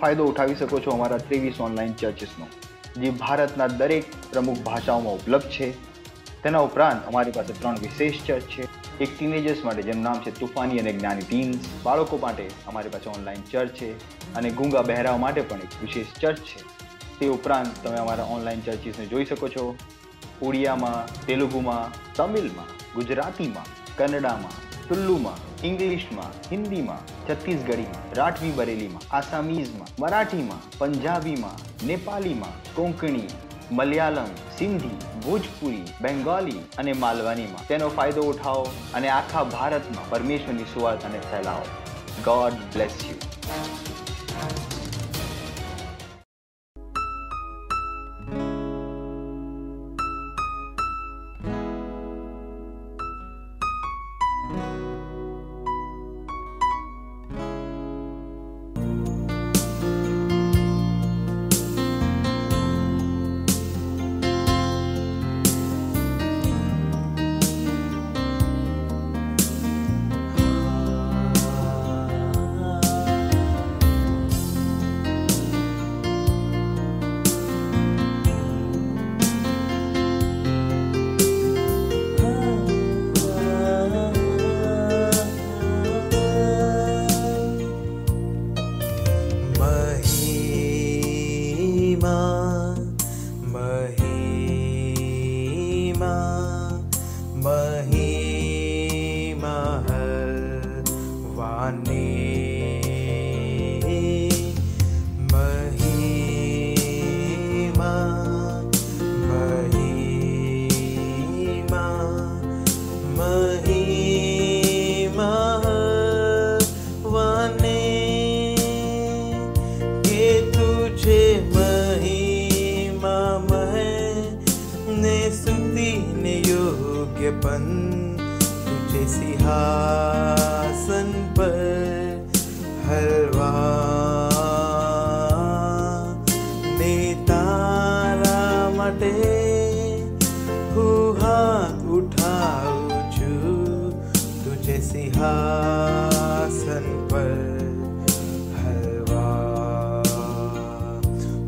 ફાયદો ઉઠાવી શકો છો અમારા 23 ઓનલાઈન ચર્ચીસનો, જે ભારતના દરેક પ્રમુખ ભાષાઓમાં ઉપલબ્ધ છે. તેના ઉપરાંત અમારી પાસે 3 વિશેષ ચર્ચ છે. એક ટીનેજર્સ માટે જેનું નામ છે તુફાની અને જ્ઞાની ટીન્સ, બાળકો માટે અમારી પાસે ઓનલાઈન ચર્ચ છે, અને ગૂંગા બહેરાઓ માટે પણ એક વિશેષ ચર્ચ છે. તે ઉપરાંત તમે અમારા ઓનલાઈન ચર્ચીસને જોઈ શકો છો ઓડિયામાં, તેલુગુમાં, તમિલમાં, ગુજરાતીમાં, કન્નડામાં, તુલ્લુમાં, ઇંગ્લિશમાં, હિન્દીમાં, છત્તીસગઢીમાં, રાઠવી બરેલીમાં, આસામીઝમાં, મરાઠીમાં, પંજાબીમાં, નેપાલીમાં, કોંકણી, મલયાલમ, સિંધી, ભોજપુરી, બેંગાલી અને માલવાનીમાં. તેનો ફાયદો ઉઠાવો અને આખા ભારતમાં પરમેશ્વરની સુવાર્તાને ફેલાવો. God bless you. तुझे सिंहासन पर हलवा ने तारा માટે હું હાથ ઉઠાવું છું. तुझे सिंहासन पर हलवा,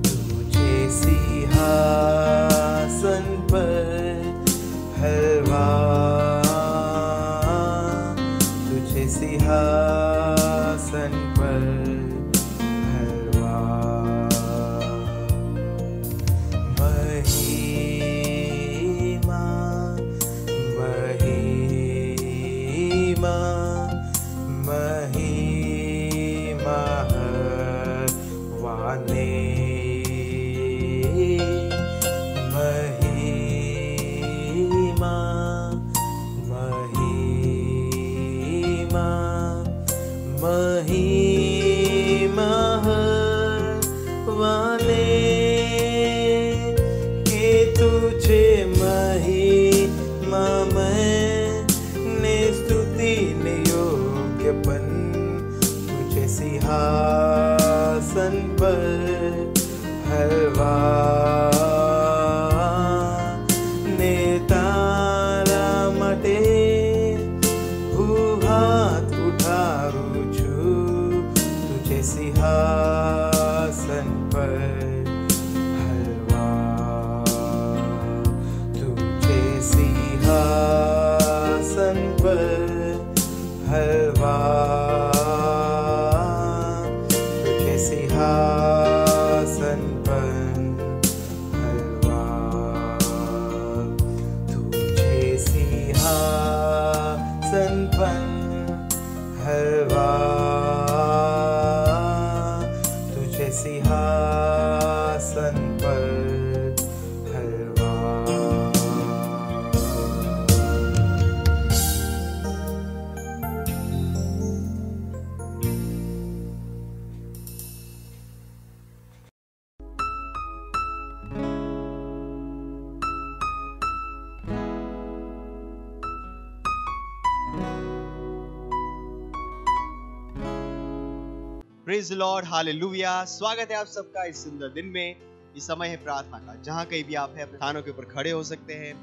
तुझे सिंहासन पर हलवा, तुझे सिंहासन पर हलवा. महिमा महिमा महिमा हवाने महिमा वाले के तुझे महिमा मैंने स्तुति ने योग्यपन. तुझे सिंहासन पर हलवा ने तारा માટે હું હાથ ઉઠાવું છું. तुझे सिंहासन पर हलवा, तुझे सिंहासन पर हलवा, तुझे सिंहासन पर हलवा, तुझे सिंहासन पर हलवा, तुझे सिंहासन पर हलवा. Praise Lord, hallelujah. स्वागत है आप सबका इस सुंदर दिन में। इस समय है प्रार्थना का। जहां कहीं भी आप हैं, अपने स्थानों के ऊपर खड़े हो सकते हैं।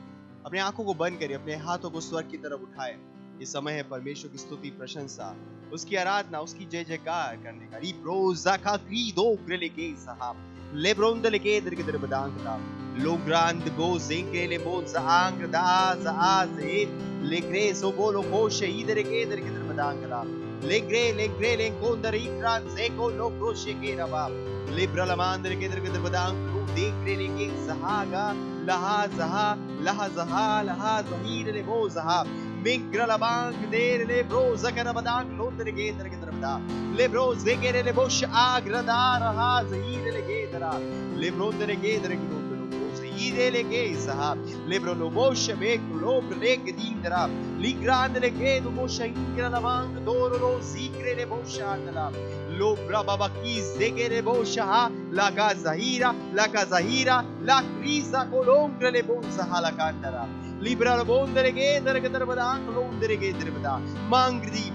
अपने आंखों को बंद करिए, अपने हाथों को स्वर्ग की तरफ उठाएं ये समय है परमेश्वर की स्तुति, प्रशंसा, उसकी आराधना, उसकी जय जयकार करने का। रिप्रोजा का क्रीदो ग्रेलेके साहब लेब्रोंद लेके दर के दर बदांगता लो ग्रांड बोजे के ले बोज आंग दाज आज ले ग्रेसो बोलो कोशे इधर के दर बदांगता ले ग्रे ले कोंदर इक्रान से को लो क्रोशे के रबा लिब्रल मांदर के दर बदांग लो देख रे लेके सहागा लहा जहा लहा जहीर ले बोजहा मिंग्रल बांग देर ले ब्रोज कर बदांग लो दर के दर बदा ले ब्रोज के ले बोश आग्रदा रहा जहीर ले के दरा ले ब्रोज के दर के Ideleke sahab lebro lo moshe bek lo prek dindra li grande le ke do moshe ingra la mang doro lo zikre le mosha andala lo braba kiz deke le mosha la kazahira la krisa kolongre le bonsa hala kandara libra lo bondere ke dere ke darbadang lo ondere ke darbada mangrdi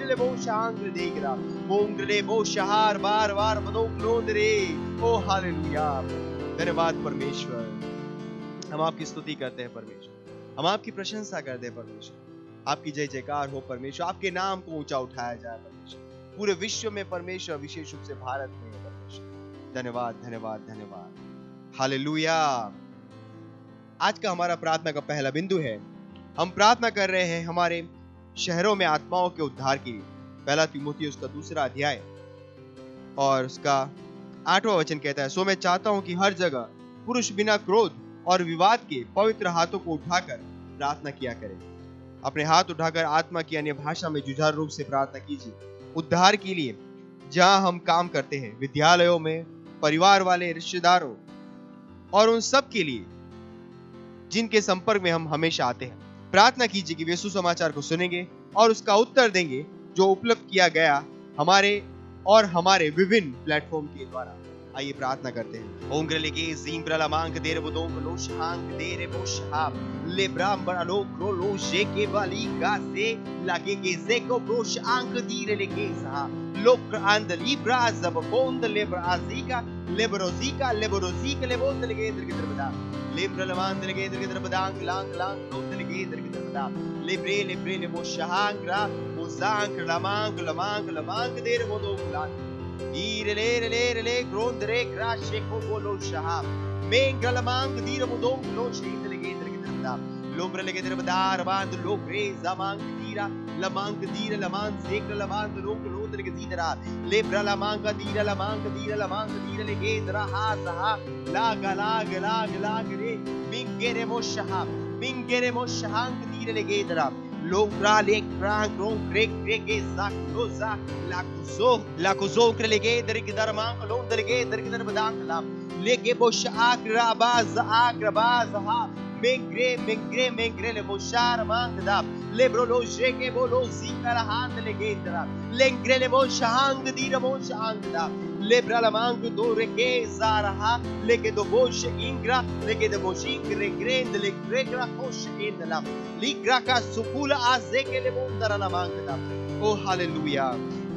le mosha angre degra mongre le mosha har bar badok lo dere oh hallelujah। धन्यवाद परमेश्वर, हम आपकी स्तुति करते हैं परमेश्वर, हम आपकी प्रशंसा करते हैं परमेश्वर, आपकी जय जयकार हो परमेश्वर, आपके नाम को ऊंचा उठाया जाए परमेश्वर, पूरे विश्व में परमेश्वर, विशेष रूप से भारत में परमेश्वर। धन्यवाद धन्यवाद धन्यवाद, हालेलुया। आज का हमारा प्रार्थना का पहला बिंदु है, हम प्रार्थना कर रहे हैं हमारे शहरों में आत्माओं के उद्धार के लिए। पहला तीमुथियुस उसका 2 अध्याय और उसका 8वां वचन कहता है, सो मैं चाहता हूं कि हर जगह पुरुष बिना क्रोध और विवाद के पवित्र हाथों को उठाकर प्रार्थना किया करें। अपने हाथ उठाकर आत्मा की अन्य भाषा में जुझारू रूप से प्रार्थना कीजिए उद्धार के लिए, जहां हम काम करते हैं, विद्यालयों में, परिवार वाले, रिश्तेदारों और उन सब के लिए जिनके संपर्क में हम हमेशा आते हैं। प्रार्थना कीजिए कि वे सुसमाचार को सुनेंगे और उसका उत्तर देंगे जो उपलब्ध किया गया हमारे विभिन्न प्लेटफॉर्म के द्वारा। आइए प्रार्थना करते हैं। ओंग्रे लेके जीन ब्रला मांग देर बुदोंग लो शांग देरे बोशाब ले ब्राम बड़ा लो क्रो लो जे के वाली का से लागे के जे को ब्रोश आंक दीरे लेके सा लोक अंद लिब्रा जब कोंद लेब्राजिका लेब्रोजिका लेबोंद लेके इधर की तरफ बता लेब्रल मान लेके इधर की तरफ बदांग लांग लोंद लेके इधर की तरफ बता लेब्रे ले बोशांगरा बोजांग लमांग देर बुदोंग लांग ले ग्रोंदरे क्राशे को बोलो शाह मेंगल मांग दीर मुदोंग लो शीत लगे इधर की तरफ दा लोब्र लगे इधर बदार बांध लो ग्रे जमांग दीरा लमांग सेक लमांग लो इधर के दीरा लेब्रा लमांग दीरा लगे इधर हा सहा लाग रे मिंगेरे मोशांग दीर लगे इधर लोब्रा लेक प्रांग रो क्रेक के जाक्रोजा लाकुजो क्रेलेगे दर की दर मांग लो दर की दर बदांग ला लेके बोश आग्रबाज हा मेंग्रे ले बोशार मांग दा लेब्रो लो जेके बोलो सीकर हाथ लेगे इधर लेंग्रे ले बोशांग दीर बोशांग दा लेब्रा ला मांग दो रेके जारहा लेके दो बोश इंग्रा लेके दो बोशिंग ग्रेंद ले ग्रेग्रा कोश इंदला लिग्रा का सुकुल आजे के ले बोंदर ला मांग दा। ओ हालेलुया,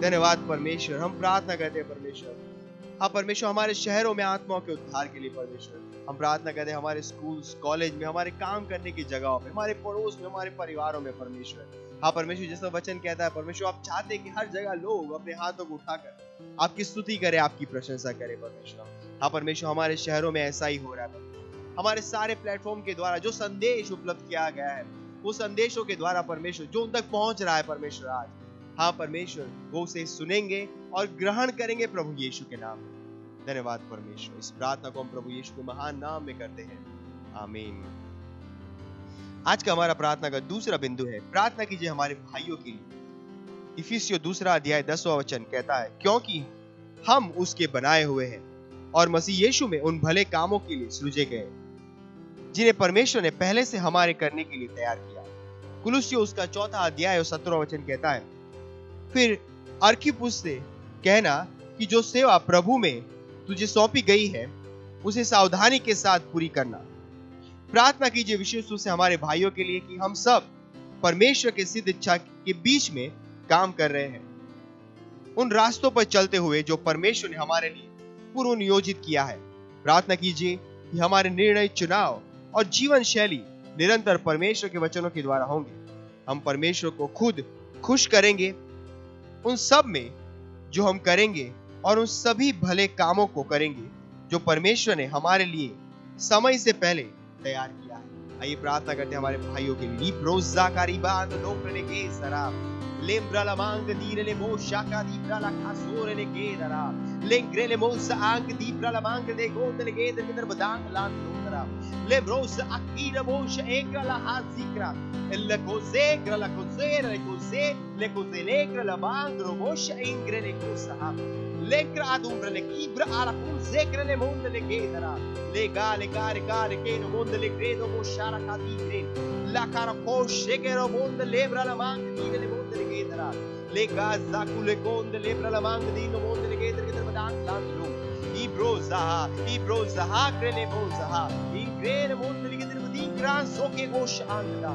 धन्यवाद परमेश्वर। हम प्रार्थना करते हैं परमेश्वर, हाँ परमेश्वर, हमारे शहरों में आत्माओं के उद्धार के लिए परमेश्वर हम प्रार्थना करते हैं, हमारे स्कूल्स, कॉलेज में, हमारे काम करने की जगहों में, हमारे पड़ोस में, हमारे परिवारों में परमेश्वर। हाँ परमेश्वर, जैसा वचन कहता है परमेश्वर, आप चाहते हैं कि हर जगह लोग अपने हाथों को उठाकर आपकी स्तुति करें, आपकी प्रशंसा करें परमेश्वर। हाँ परमेश्वर, हमारे शहरों में ऐसा ही हो रहा है। हमारे सारे प्लेटफॉर्म के द्वारा जो संदेश उपलब्ध किया गया है, वो संदेशों के द्वारा परमेश्वर जो उन तक पहुंच रहा है परमेश्वर आज, हाँ परमेश्वर, वो उसे सुनेंगे और ग्रहण करेंगे प्रभु यीशु के नाम में। धन्यवाद परमेश्वर। इस प्रार्थना को हम प्रभु यीशु के महान नाम में करते हैं, आमीन। आज का हमारा प्रार्थना का दूसरा बिंदु है, प्रार्थना कीजिए हमारे भाइयों के लिए। इफिसियों 2 अध्याय 10वां वचन कहता है, क्योंकि हम उसके बनाए हुए हैं और मसीह यीशु में उन भले कामों के लिए सृजे गए जिन्हें परमेश्वर ने पहले से हमारे करने के लिए तैयार किया। कुलुस्सियों उसका 4 अध्याय और 17वां वचन कहता है, फिर अर्खिप्पुस से कहना कि जो सेवा प्रभु में तुझे सौंपी गई है उसे सावधानी के साथ पूरी करना। प्रार्थना कीजिए विशेष रूप से हमारे भाइयों के लिए कि हम सब परमेश्वर के सिद्ध इच्छा के बीच में काम कर रहे हैं, उन रास्तों पर चलते हुए जो परमेश्वर ने हमारे लिए पूर्व नियोजित किया है। प्रार्थना कीजिए कि हमारे निर्णय, चुनाव और जीवन शैली निरंतर परमेश्वर के वचनों के द्वारा होंगे हम परमेश्वर को खुद खुश करेंगे उन सब में जो हम करेंगे और उन सभी भले कामों को करेंगे जो परमेश्वर ने हमारे लिए समय से पहले तैयार किया है। आइए प्रार्थना करते हैं हमारे भाइयों के लिए। रोजा का रिबान लोकने के सरा लेम्ब्रा ला मांग दीरे ले मोशा का दीप्रा ला खासोरे ले के दरा लेंग्रे ले मोसा आंग दीप्रा ला मांग दे गोद ले के दर बदांग लान लोकरा ले ब्रोस अकीरा मोश एकरा ला हाजिकरा el cosegra la cosera le cose legra la mangro mosh ingre le cosa le gradumbre le kibra ala cosegra le monde le gedara le gare che no monde le credo moshara cadire la cara posce che no monde lebra la manga di le monde le gedara le gaza cule conde lebra la manga di no monde le gedara che badang landu ibroza crele boza ingre monde le gedara di gran so che gosh anda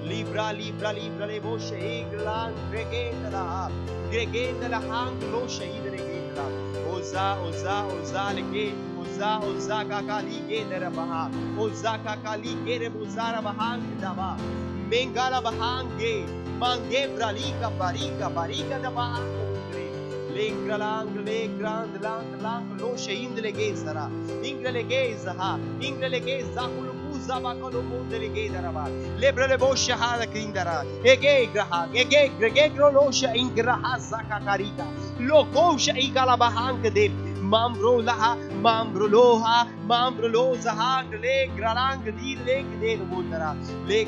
Libra le moshe iglan gregenda la hang loshe idregenda oza kakali gedera baha oza kakali gere buzara bahang daba mengala bahange mange bralika barika da bahang Lengralang lang loshe indlegezara inglegeza kulukuza bakolo mondlegezara ba lebra le bosha hala kindara egegro losha ingraha zakakarika lokosha igala bahang de mambro loha le gralang di le de mondara le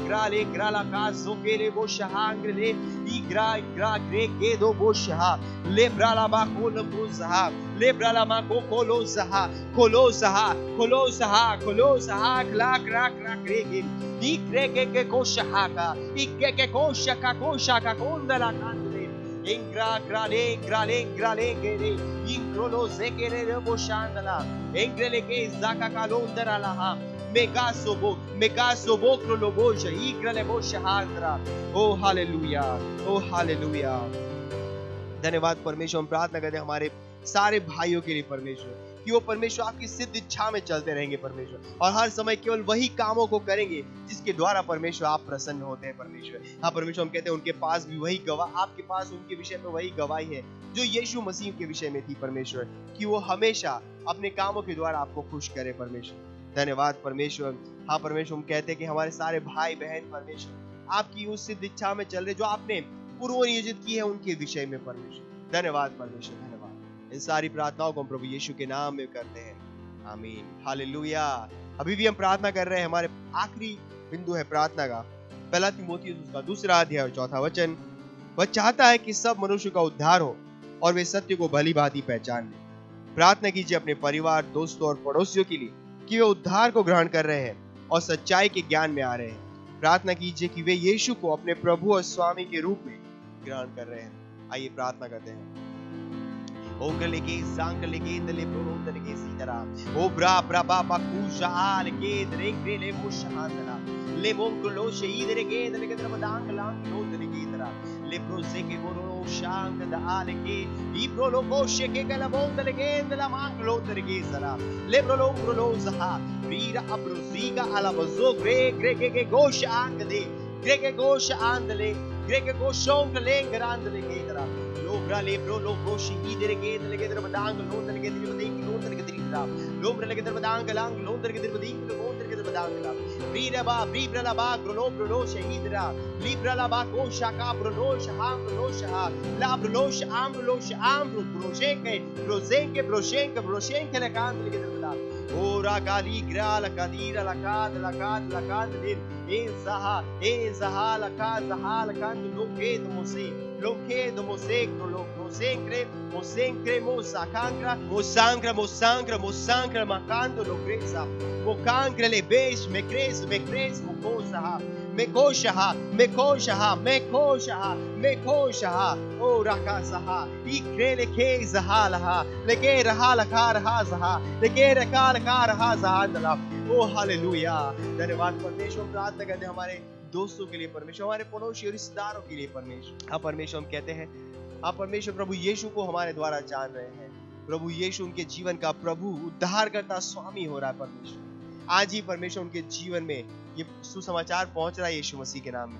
la kazo ke le bosha hang le igra grege do bosha lebra la bakolo buzaha lebra la makolo zaha kolosaha krak rege ikreke kosha haka ikeke kosha ka konda la kandre ingra grale gere inkrolo zekere boshandala engrele ke zaka kalondara la megaso bokro lo boja igrale bosha handra oh hallelujah धन्यवाद परमेश्वर। हम प्रार्थना करते हैं हमारे सारे भाइयों के लिए परमेश्वर कि वो परमेश्वर आपकी सिद्ध इच्छा में चलते रहेंगे परमेश्वर और हर समय केवल वही कामों को करेंगे जिसके द्वारा परमेश्वर आप प्रसन्न होते हैं परमेश्वर। हाँ परमेश्वर, हम कहते हैं उनके पास भी वही गवाह, आपके पास उनके विषय में वही गवाही है जो यीशु मसीह के विषय में थी परमेश्वर, कि वो हमेशा अपने कामों के द्वारा आपको खुश करे परमेश्वर। धन्यवाद परमेश्वर। हाँ परमेश्वर, हम कहते हैं कि हमारे सारे भाई बहन परमेश्वर आपकी उस सिद्ध इच्छा में चल रहे जो आपने पूर्व नियोजित की है उनके विषय में परमेश्वर। धन्यवाद परमेश्वर, धन्यवाद। इन सारी प्रार्थनाओं को हम प्रभु यीशु के नाम में करते हैं, आमीन, हालेलुया। अभी भी हम प्रार्थना कर रहे हैं, हमारे आखिरी बिंदु है प्रार्थना का 1 तीमुथियुस उसका 2 अध्याय 4 वचन। वह चाहता है कि सब मनुष्य का उद्धार हो और वे सत्य को भली भांति पहचान लें। प्रार्थना कीजिए अपने परिवार, दोस्तों और पड़ोसियों के लिए कि वे उद्धार को ग्रहण कर रहे हैं और सच्चाई के ज्ञान में आ रहे हैं। प्रार्थना कीजिए कि वे यीशु को अपने प्रभु और स्वामी के रूप में ग्रहण कर रहे हैं। आइए प्रार्थना करते हैं। ओंगलेगे सांगलेगे दले प्रोंदलेगे सीतरा ओ ब्रा ब्रा बाकुजा आलगे द्रेंग्रेले मुशहांदला ले मोंगलो शहीदरेगे दलेगे द्रबदांग लांग लोदलेगे दरा ले प्रोजेके बोरो शांग द आलगे ई प्रोलो कोशे के गला बोंदलेगे दला मांग लोदलेगे सरा ले प्रोलो जहा वीरा अब्रोजीगा अला बजो ग्रे गोश आंग दे ग्रे गोश आंदले ग्रे गोशोंग लेंगरांदलेगे दरा Lombra lebro lobo shihidere ge delege derbadang londelege derbading londelege dirida lombra lege derbadang lang londelege derbading londelege derbadang la bribra la ba grolo shihidra libra la ba ko shaka brolo shaham brolo shah la brolo ambro brosheke le kandelege derbadang ora gali gra la kadira la kad din ezaha la kad lokedo mosencre mosangra macando lo cresa mocangre le besh me cres mekosha ora kasaha ikrele kezaha legera hala karaha legera karaha zahadala ओ hallelujah. धन्यवाद परमेश्वर। प्रार्थना करते हैं हमारे दोस्तों के लिए परमेश्वर, हमारे पड़ोसी और रिश्तेदारों के लिए परमेश्वर। हाँ परमेश्वर, हम कहते हैं आप परमेश्वर प्रभु यीशु को हमारे द्वारा जान रहे हैं। प्रभु यीशु उनके जीवन का प्रभु उद्धार करता स्वामी हो रहा है परमेश्वर। आज ही परमेश्वर उनके जीवन में ये सुसमाचार पहुंच रहा है यीशु मसीह के नाम में।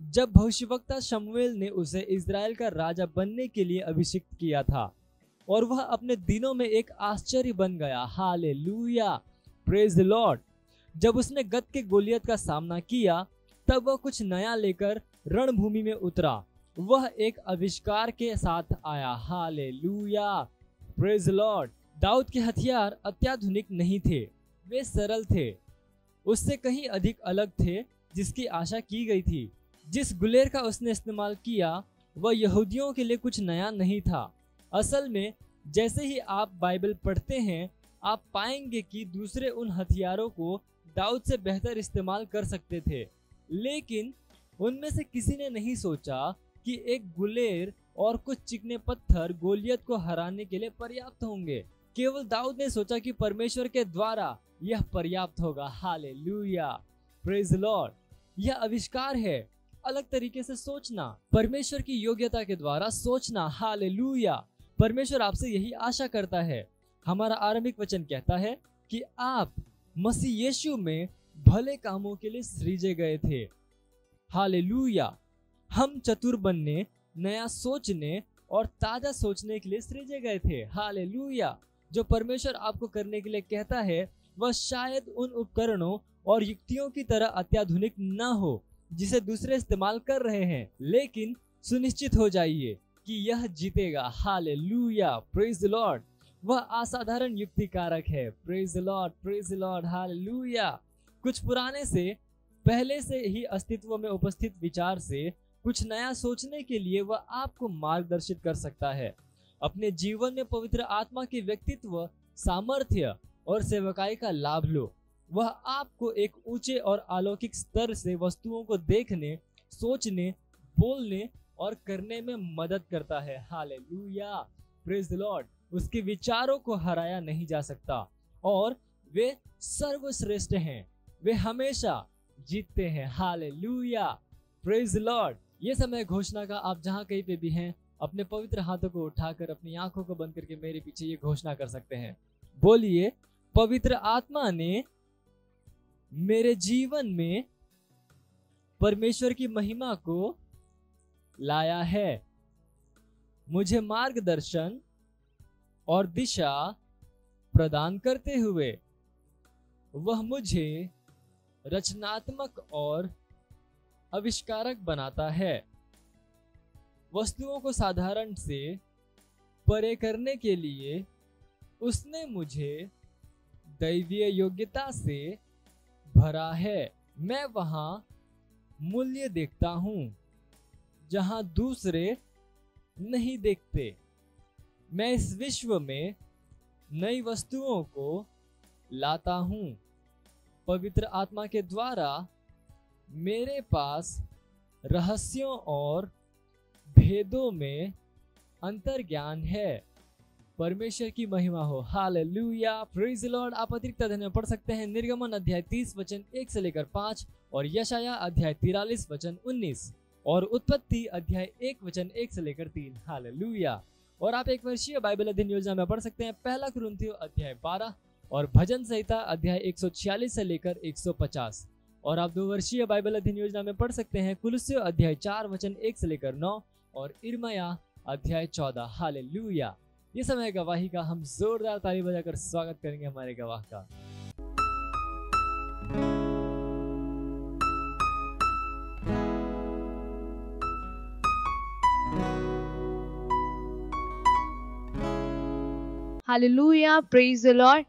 जब भविष्यवक्ता शमूएल ने उसे इज़राइल का राजा बनने के लिए अभिषिक्त किया था और वह अपने दिनों में एक आश्चर्य बन गया। Hallelujah, praise the Lord. जब उसने गत के गोलियत का सामना किया तब वह कुछ नया लेकर रणभूमि में उतरा। वह एक आविष्कार के साथ आया। Hallelujah, praise the Lord. दाऊद के हथियार अत्याधुनिक नहीं थे, वे सरल थे, उससे कहीं अधिक अलग थे जिसकी आशा की गई थी। जिस गुलेर का उसने इस्तेमाल किया वह यहूदियों के लिए कुछ नया नहीं था। असल में जैसे ही आप बाइबल पढ़ते हैं आप पाएंगे कि दूसरे उन हथियारों को दाऊद से बेहतर इस्तेमाल कर सकते थे, लेकिन उनमें से किसी ने नहीं सोचा कि एक गुलेर और कुछ चिकने पत्थर गोलियत को हराने के लिए पर्याप्त होंगे। केवल दाऊद ने सोचा कि परमेश्वर के द्वारा यह पर्याप्त होगा। Hallelujah, praise the Lord. यह आविष्कार है, अलग तरीके से सोचना, परमेश्वर की योग्यता के द्वारा सोचना। हालेलुया। परमेश्वर आपसे यही आशा करता है। हमारा आरंभिक वचन कहता है कि आप मसीह यीशु में भले कामों के लिए सृजे गए थे। हालेलुया। हम चतुर बनने, नया सोचने और ताजा सोचने के लिए सृजे गए थे। हालेलुया। जो परमेश्वर आपको करने के लिए कहता है वह शायद उन उपकरणों और युक्तियों की तरह अत्याधुनिक ना हो जिसे दूसरे इस्तेमाल कर रहे हैं, लेकिन सुनिश्चित हो जाइए कि यह जीतेगा। Hallelujah, praise the Lord. वह असाधारण युक्ति कारक है। Praise the Lord, praise the Lord, hallelujah. कुछ पुराने से पहले से ही अस्तित्व में उपस्थित विचार से कुछ नया सोचने के लिए वह आपको मार्गदर्शित कर सकता है। अपने जीवन में पवित्र आत्मा के व्यक्तित्व, सामर्थ्य और सेवकाई का लाभ लो। वह आपको एक ऊंचे और अलौकिक स्तर से वस्तुओं को देखने, सोचने, बोलने और करने में मदद करता है। Hallelujah, praise the Lord. उसके विचारों को हराया नहीं जा सकता और वे सर्वश्रेष्ठ हैं, वे हमेशा जीतते हैं। Hallelujah, praise the Lord. ये समय घोषणा का, आप जहां कहीं पे भी हैं अपने पवित्र हाथों को उठाकर अपनी आंखों को बंद करके मेरे पीछे ये घोषणा कर सकते हैं। बोलिए, पवित्र आत्मा ने मेरे जीवन में परमेश्वर की महिमा को लाया है। मुझे मार्गदर्शन और दिशा प्रदान करते हुए वह मुझे रचनात्मक और आविष्कारक बनाता है। वस्तुओं को साधारण से परे करने के लिए उसने मुझे दैवीय योग्यता से भरा है। मैं वहां मूल्य देखता हूं जहां दूसरे नहीं देखते। मैं इस विश्व में नई वस्तुओं को लाता हूं। पवित्र आत्मा के द्वारा मेरे पास रहस्यों और भेदों में अंतर्ज्ञान है। परमेश्वर की महिमा हो। Hallelujah, praise the Lord. आप अतिरिक्त अध्ययन पढ़ सकते हैं निर्गमन अध्याय 30 वचन 1 से लेकर 5 और यशाया अध्याय 43 वचन 19 और उत्पत्ति अध्याय 1 वचन 1 से लेकर 3। हालेलुया। और आप एक वर्षीय बाइबल अध्ययन योजना में पढ़ सकते हैं पहला कुरिन्थियों अध्याय 12 और भजन संहिता अध्याय 146 से लेकर 150। और आप 2 वर्षीय बाइबल अध्ययन योजना में पढ़ सकते हैं कुलुस्सियों अध्याय 4 वचन 1 से लेकर 9 और इर्मया अध्याय 14। हालेलुया। ये समय गवाही का, हम जोरदार ताली बजाकर स्वागत करेंगे हमारे गवाह का। Hallelujah, praise the Lord.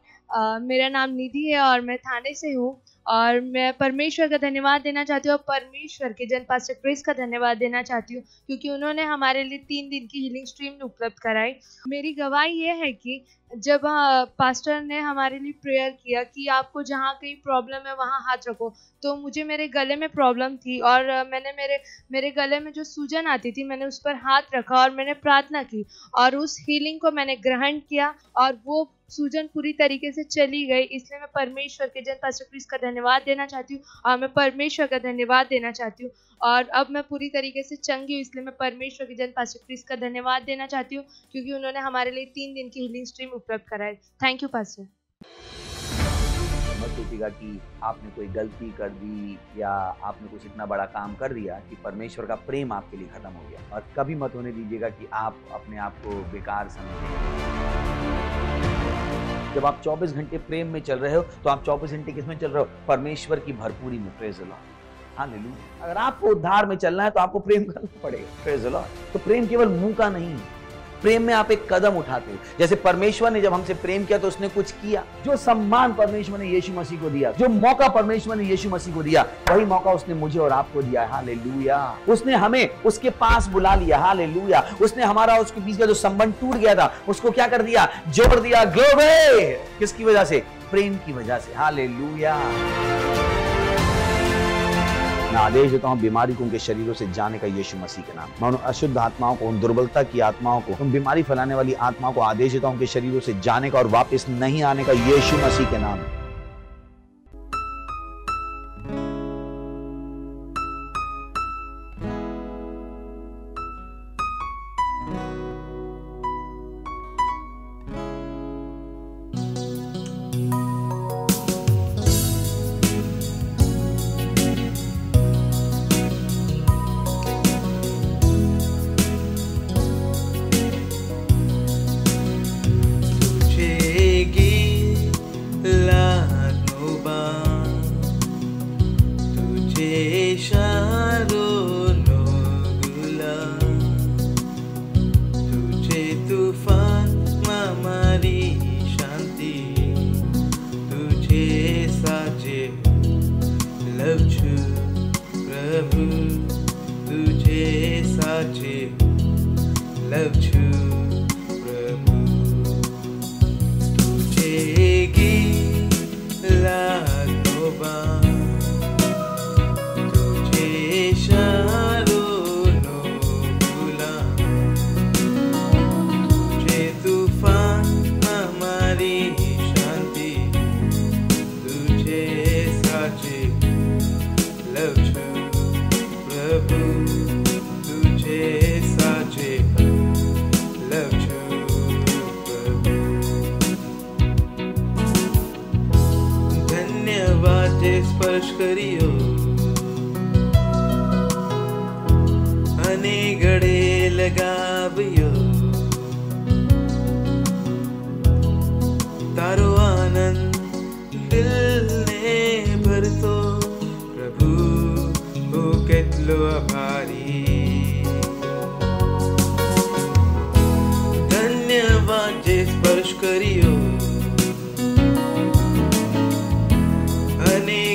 मेरा नाम निधि है और मैं थाने से हूँ और मैं परमेश्वर का धन्यवाद देना चाहती हूँ और परमेश्वर के जन पास्टर क्रिस का धन्यवाद देना चाहती हूँ क्योंकि उन्होंने हमारे लिए 3 दिन की हीलिंग स्ट्रीम उपलब्ध कराई। मेरी गवाही ये है कि जब पास्टर ने हमारे लिए प्रेयर किया कि आपको जहाँ कहीं प्रॉब्लम है वहाँ हाथ रखो, तो मुझे मेरे गले में प्रॉब्लम थी और मैंने मेरे गले में जो सूजन आती थी मैंने उस पर हाथ रखा और मैंने प्रार्थना की और उस हीलिंग को मैंने ग्रहण किया और वो सूजन पूरी तरीके से चली गई। इसलिए मैं परमेश्वर के जन पास्टर क्रिस का धन्यवाद देना चाहती हूँ और मैं परमेश्वर का धन्यवाद देना चाहती हूँ और अब मैं पूरी तरीके से चंगी हूँ। इसलिए मैं परमेश्वर के जन पास्टर क्रिस का धन्यवाद देना चाहती हूँ क्योंकि उन्होंने हमारे लिए 3 दिन की हीलिंग स्ट्रीम उपलब्ध कराई। Thank you pastor. मत सोचिएगा कि आपने कोई गलती कर दी या आपने कुछ इतना बड़ा काम कर दिया कि परमेश्वर का प्रेम आपके लिए खत्म हो गया। और कभी मत होने दीजिएगा कि आप अपने आप को बेकार समझें। जब आप 24 घंटे प्रेम में चल रहे हो तो आप 24 घंटे किसमें चल रहे हो? परमेश्वर की भरपूरी में। Praise the Lord, hallelujah. अगर आपको उद्धार में चलना है तो आपको प्रेम करना पड़ेगा। Praise the Lord. तो प्रेम केवल मुंह का नहीं है, प्रेम में आप एक कदम उठाते हो। जैसे परमेश्वर ने जब हमसे प्रेम किया तो उसने कुछ किया। जो सम्मान परमेश्वर ने यीशु मसीह को दिया, जो मौका परमेश्वर ने यीशु मसीह को दिया, वही मौका उसने मुझे और आपको दिया है। हालेलुया। उसने हमें उसके पास बुला लिया। हालेलुया। उसने हमारा उसके बीच का जो संबंध टूट गया था उसको क्या कर दिया? जोड़ दिया। ग्लोरी। किसकी वजह से? प्रेम की वजह से। हालेलुया। मैं आदेश देता हूं बीमारी को उनके शरीरों से जाने का यीशु मसीह के नाम। मैं उन अशुद्ध आत्माओं को, उन दुर्बलता की आत्माओं को, उन बीमारी फैलाने वाली आत्माओं को आदेश देता हूं उनके शरीरों से जाने का और वापस नहीं आने का यीशु मसीह के नाम। સ્પર્શ કર્યો અને ગળે લગાવ્યો તારો આનંદ દિલને ભરતો પ્રભુ હું કેટલો આભારી ધન્યવાદ જે સ્પર્શ કર્યો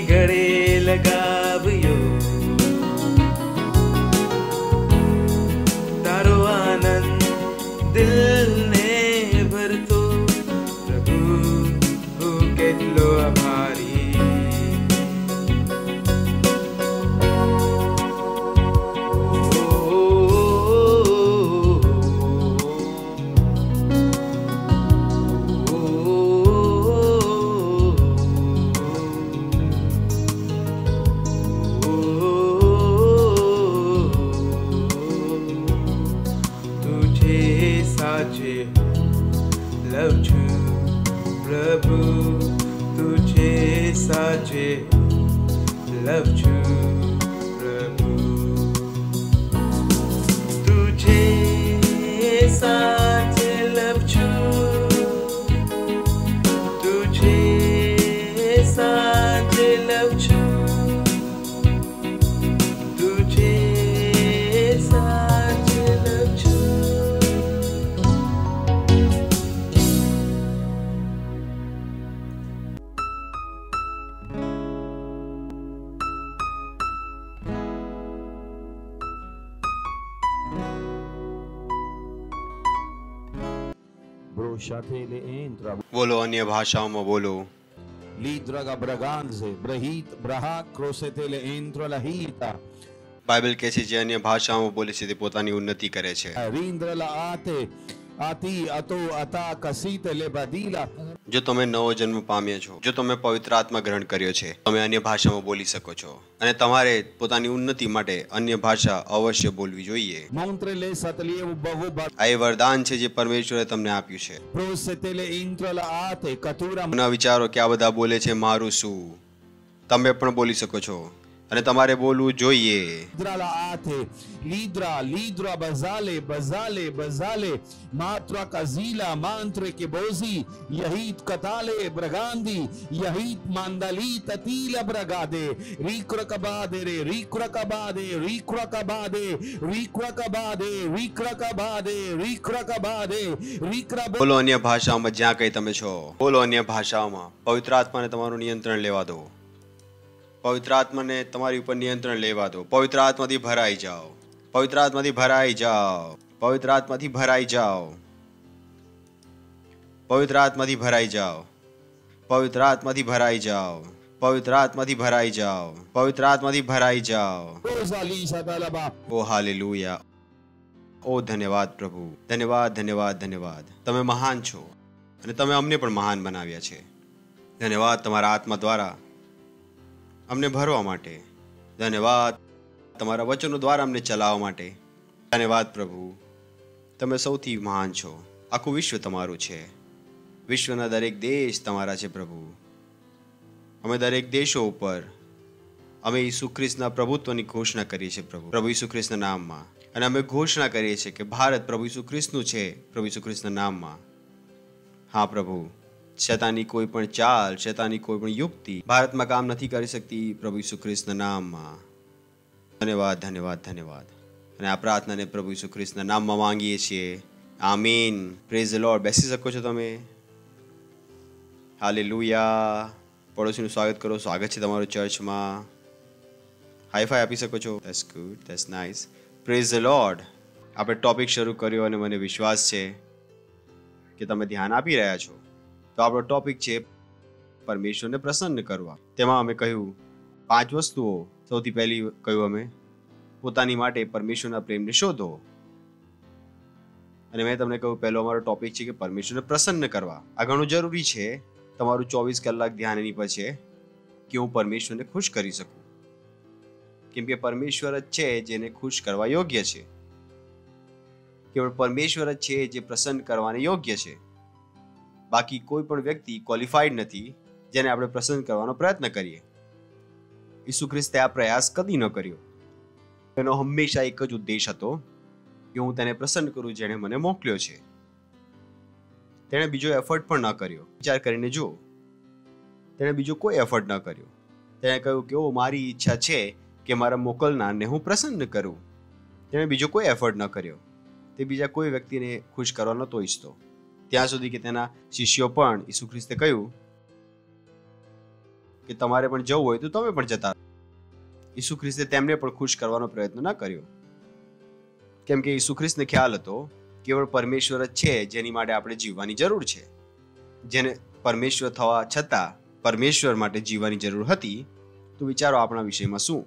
गड़े लगाव्यो तारो आनंद दिल ने भरतो प्रभु હું કેટલો આભારી साचे लव छू प्रभु तुझे साचे लव छू तुझे साचे लव छू तुझे साचे लव छू बोलो अन्य भाषाओं में बोलो बाइबल कहે છે જે અન્ય ભાષાઓ બોલે છે તે પોતાની ઉન્નતિ કરે છે Ati ato ata kasita lebadila. જો તમે નવો જન્મ પામ્યા છો, જો તમે પવિત્ર આત્મા ગ્રહણ કર્યો છે, તમે અન્ય ભાષામાં બોલી શકો છો અને તમારે પોતાની ઉન્નતિ માટે અન્ય ભાષા અવશ્ય બોલવી જોઈએ. Montrele satlie bahu ba. આ એ વરદાન છે જે પરમેશ્વરે તમને આપ્યું છે. Prosetele intrala ate katura. ના વિચારો કે આ બધા બોલે છે મારું શું, તમે પણ બોલી શકો છો અને તમારે બોલવું જોઈએ. Intrala ate lidra bazale bazale bazale matra kazila mantre ke bozi yahit katale bragandi yahit mandali tatila bragade rikrakabade re rikrakabade rikrakabade rikrakabade rikrakabade rikrakabade rikrab. બોલો અન્ય ભાષાઓમાં જ્યાં કઈ તમે છો, બોલો અન્ય ભાષાઓમાં. પવિત્ર આત્માને તમારું નિયંત્રણ લેવા દો. પવિત્ર આત્માને તમારી ઉપર નિયંત્રણ લેવા દો. પવિત્ર આત્માથી ભરાઈ જાઓ. પવિત્ર આત્માથી ભરાઈ જાઓ. પવિત્ર આત્માથી ભરાઈ જાઓ. પવિત્ર આત્માથી ભરાઈ જાઓ. પવિત્ર આત્માથી ભરાઈ જાઓ. પવિત્ર આત્માથી ભરાઈ જાઓ. પવિત્ર આત્માથી ભરાઈ જાઓ. Rosali sadalaba. ઓ હાલેલુયા. ઓ ધન્યવાદ પ્રભુ. ધન્યવાદ ધન્યવાદ ધન્યવાદ. તમે મહાન છો અને તમે અમને પણ મહાન બનાવ્યા છે. ધન્યવાદ તમારા આત્મા દ્વારા અમને ભરવા માટે. ધન્યવાદ તમારા વચનો દ્વારા અમને ચલાવવા માટે. ધન્યવાદ પ્રભુ. તમે સૌથી મહાન છો. આખું વિશ્વ તમારું છે. વિશ્વના દરેક દેશ તમારા છે પ્રભુ. અમે દરેક દેશો ઉપર અમે ઈસુ ખ્રિસ્તના પ્રભુત્વની ઘોષણા કરીએ છીએ પ્રભુ. પ્રભુ ઈસુ ખ્રિસ્તના નામમાં. અને અમે ઘોષણા કરીએ છીએ કે ભારત પ્રભુ ઈસુ ખ્રિસ્તનું છે. પ્રભુ ઈસુ ખ્રિસ્તના નામમાં. હા પ્રભુ, શૈતાનની કોઈ પણ ચાલ, શૈતાનની કોઈ પણ યુક્તિ ભારતમાં કામ નથી કરી શકતી પ્રભુ ઈસુ ખ્રિસ્તના નામમાં. ધન્યવાદ ધન્યવાદ ધન્યવાદ. અને આ પ્રાર્થનાને પ્રભુ ઈસુ ખ્રિસ્તના નામમાં માંગીએ છીએ. આમીન. Praise the Lord. બેસી શકો છો તમે. હાલેલુયા. પડોશીનું સ્વાગત કરો. સ્વાગત છે તમારું ચર્ચમાં. હાઈ ફાઈ આપી શકો છો. That's good, that's nice. Praise the lord. આપણે ટોપિક શરૂ કર્યો અને મને વિશ્વાસ છે કે તમે ધ્યાન આપી રહ્યા છો. તો આપણો ટોપિક છે પરમેશ્વરને પ્રસન્ન કરવા. તેમાં અમે કહ્યું 5 વસ્તુઓ. સૌથી પહેલી કહ્યું અમે પોતાની માટે પરમેશ્વરના પ્રેમને શોધો. અને મેં તમને કહ્યું પહેલો અમારો ટોપિક છે કે પરમેશ્વરને પ્રસન્ન કરવા. આ ઘણું જરૂરી છે. તમારું 24 કલાક ધ્યાન એની પર છે કે હું પરમેશ્વરને ખુશ કરી શકું. કેમ કે પરમેશ્વર જ છે જેને ખુશ કરવા યોગ્ય છે. કેવળ પરમેશ્વર જ છે જે પ્રસન્ન કરવાને યોગ્ય છે. બાકી કોઈ પણ વ્યક્તિ ક્વોલિફાઈડ નથી જેને આપણે પ્રસન્ન કરવાનો પ્રયત્ન કરીએ. ઈસુ ખ્રિસ્તે આ પ્રયાસ કદી ન કર્યો. એનો હંમેશા એક જ ઉદ્દેશ હતો કે હું તેને પ્રસન્ન કરું જેણે મને મોકલ્યો છે. તેણે બીજો એફર્ટ પણ ન કર્યો. વિચાર કરીને જુઓ, તેણે બીજો કોઈ એફર્ટ ન કર્યો. તેણે કહ્યું કે ઓ મારી ઈચ્છા છે કે મારા મોકલનારને હું પ્રસન્ન કરું. તેણે બીજો કોઈ એફર્ટ ન કર્યો. તે બીજા કોઈ વ્યક્તિને ખુશ કરવા નહોતો ઈચ્છતો. ત્યાં સુધી કે તેના શિષ્યો પણ ઈસુ ખ્રિસ્તે કહ્યું કે તમારે પણ જવું હોય તો તમે પણ જતા. ઈસુ ખ્રિસ્તે તેમને પણ ખુશ કરવાનો પ્રયત્ન ન કર્યો. કેમ કે ઈસુ ખ્રિસ્તને ખ્યાલ હતો કેવળ પરમેશ્વર જ છે જેની માટે આપણે જીવવાની જરૂર છે. જેને પરમેશ્વર થવા છતાં પરમેશ્વર માટે જીવવાની જરૂર હતી. તો વિચારો આપણા વિષયમાં શું.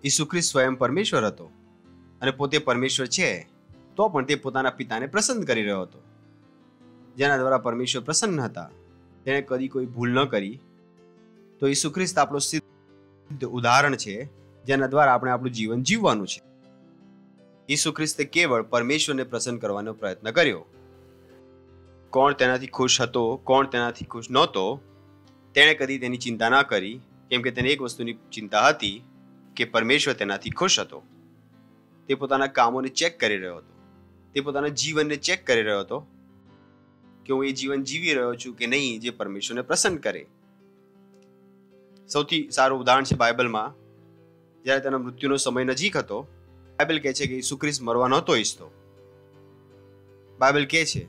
ઈસુ ખ્રિસ્ત સ્વયં પરમેશ્વર હતો અને પોતે પરમેશ્વર છે, તો પણ તે પોતાના પિતાને પ્રસન્ન કરી રહ્યો હતો. જેના દ્વારા પરમેશ્વર પ્રસન્ન હતા. તેણે કદી કોઈ ભૂલ ન કરી. તો ઈસુ ખ્રિસ્ત આપણો સિદ્ધ ઉદાહરણ છે જેના દ્વારા આપણે આપણું જીવન જીવવાનું છે. ઈસુ ખ્રિસ્તે કેવળ પરમેશ્વરને પ્રસન્ન કરવાનો પ્રયત્ન કર્યો. કોણ તેનાથી ખુશ હતો, કોણ તેનાથી ખુશ નહોતો, તેણે કદી તેની ચિંતા ના કરી. કેમ કે તેને એક વસ્તુની ચિંતા હતી કે પરમેશ્વર તેનાથી ખુશ હતો. તે પોતાના કામોને ચેક કરી રહ્યો હતો. તે પોતાના જીવનને ચેક કરી રહ્યો હતો કે હું એ જીવન જીવી રહ્યો છું કે નહીં જે પરમેશ્વરને પ્રસન્ન કરે. સૌથી સારું ઉદાહરણ છે બાઇબલમાં. જ્યારે તેના મૃત્યુનો સમય નજીક હતો, બાઇબલ કહે છે કે ઈસુ ખ્રિસ્ત મરવા નહોતો ઈચ્છતો. બાઇબલ કહે છે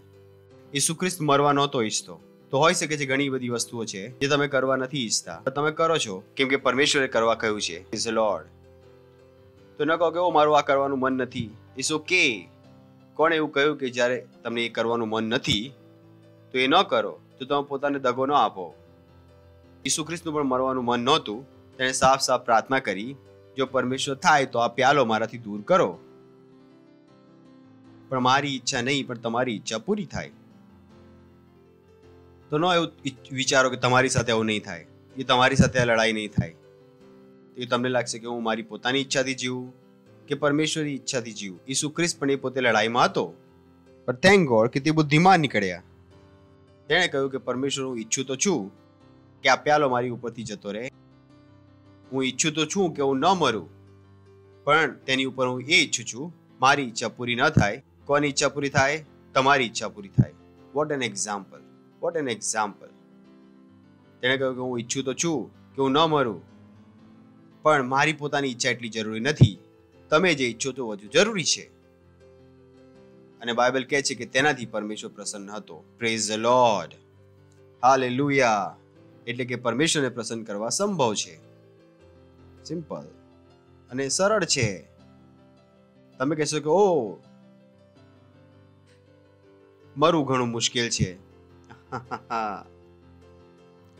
ઈસુ ખ્રિસ્ત મરવા નહોતો ઈચ્છતો. તો હોઈ શકે છે ઘણી બધી વસ્તુઓ છે જે તમે કરવા નથી ઈચ્છતા, તમે કરો છો કેમ કે પરમેશ્વરે કરવા કહ્યું છે. Is the Lord. તો ન કહો કે મારું આ કરવાનું મન નથી. It's okay. કોણે એવું કહ્યું કે જ્યારે તમને એ કરવાનું મન નથી તો એ ન કરો, તો તમે પોતાને દગો ન આપો. ઈસુ ખ્રિસ્તનું પણ મરવાનું મન નહોતું. તેણે સાફ સાફ પ્રાર્થના કરી, જો પરમેશ્વર થાય તો આ પ્યાલો મારાથી દૂર કરો. પણ મારી ઈચ્છા નહીં પણ તમારી ઈચ્છા પૂરી થાય. તો ન એવું વિચારો કે તમારી સાથે આવું નહીં થાય, એ તમારી સાથે આ લડાઈ નહીં થાય. એ તમને લાગશે કે હું મારી પોતાની ઈચ્છાથી જીવું કે પરમેશ્વરની ઈચ્છાથી જીવું. ઈસુ ખ્રિસ્ત પણ એ પોતે લડાઈમાં હતો, પણ થેન્ક ગોડ કે તે બુદ્ધિમાન નીકળ્યા. તેણે કહ્યું કે પરમેશ્વર, હું ઈચ્છું તો છું કે આ પ્યાલો મારી ઉપરથી જતો રહે. હું ઈચ્છું તો છું કે હું ન મરું, પણ તેની ઉપર હું એ ઈચ્છું છું મારી ઈચ્છા પૂરી ન થાય. કોની ઈચ્છા પૂરી થાય? તમારી ઈચ્છા પૂરી થાય. What an example, what an example. તેણે કહ્યું કે હું ઈચ્છું તો છું કે હું ન મરું, પણ મારી પોતાની ઈચ્છા એટલી જરૂરી નથી. તમે જે ઈચ્છો તો વધુ જરૂરી છે. અને બાઇબલ કહે છે કે તેનાથી પરમેશ્વર પ્રસન્ન હતો. Praise the Lord, hallelujah. એટલે કે પરમેશ્વરને પ્રસન્ન કરવા સંભવ છે. સિમ્પલ અને સરળ છે. તમે કહેશો કે ઓ મરવું ઘણું મુશ્કેલ છે.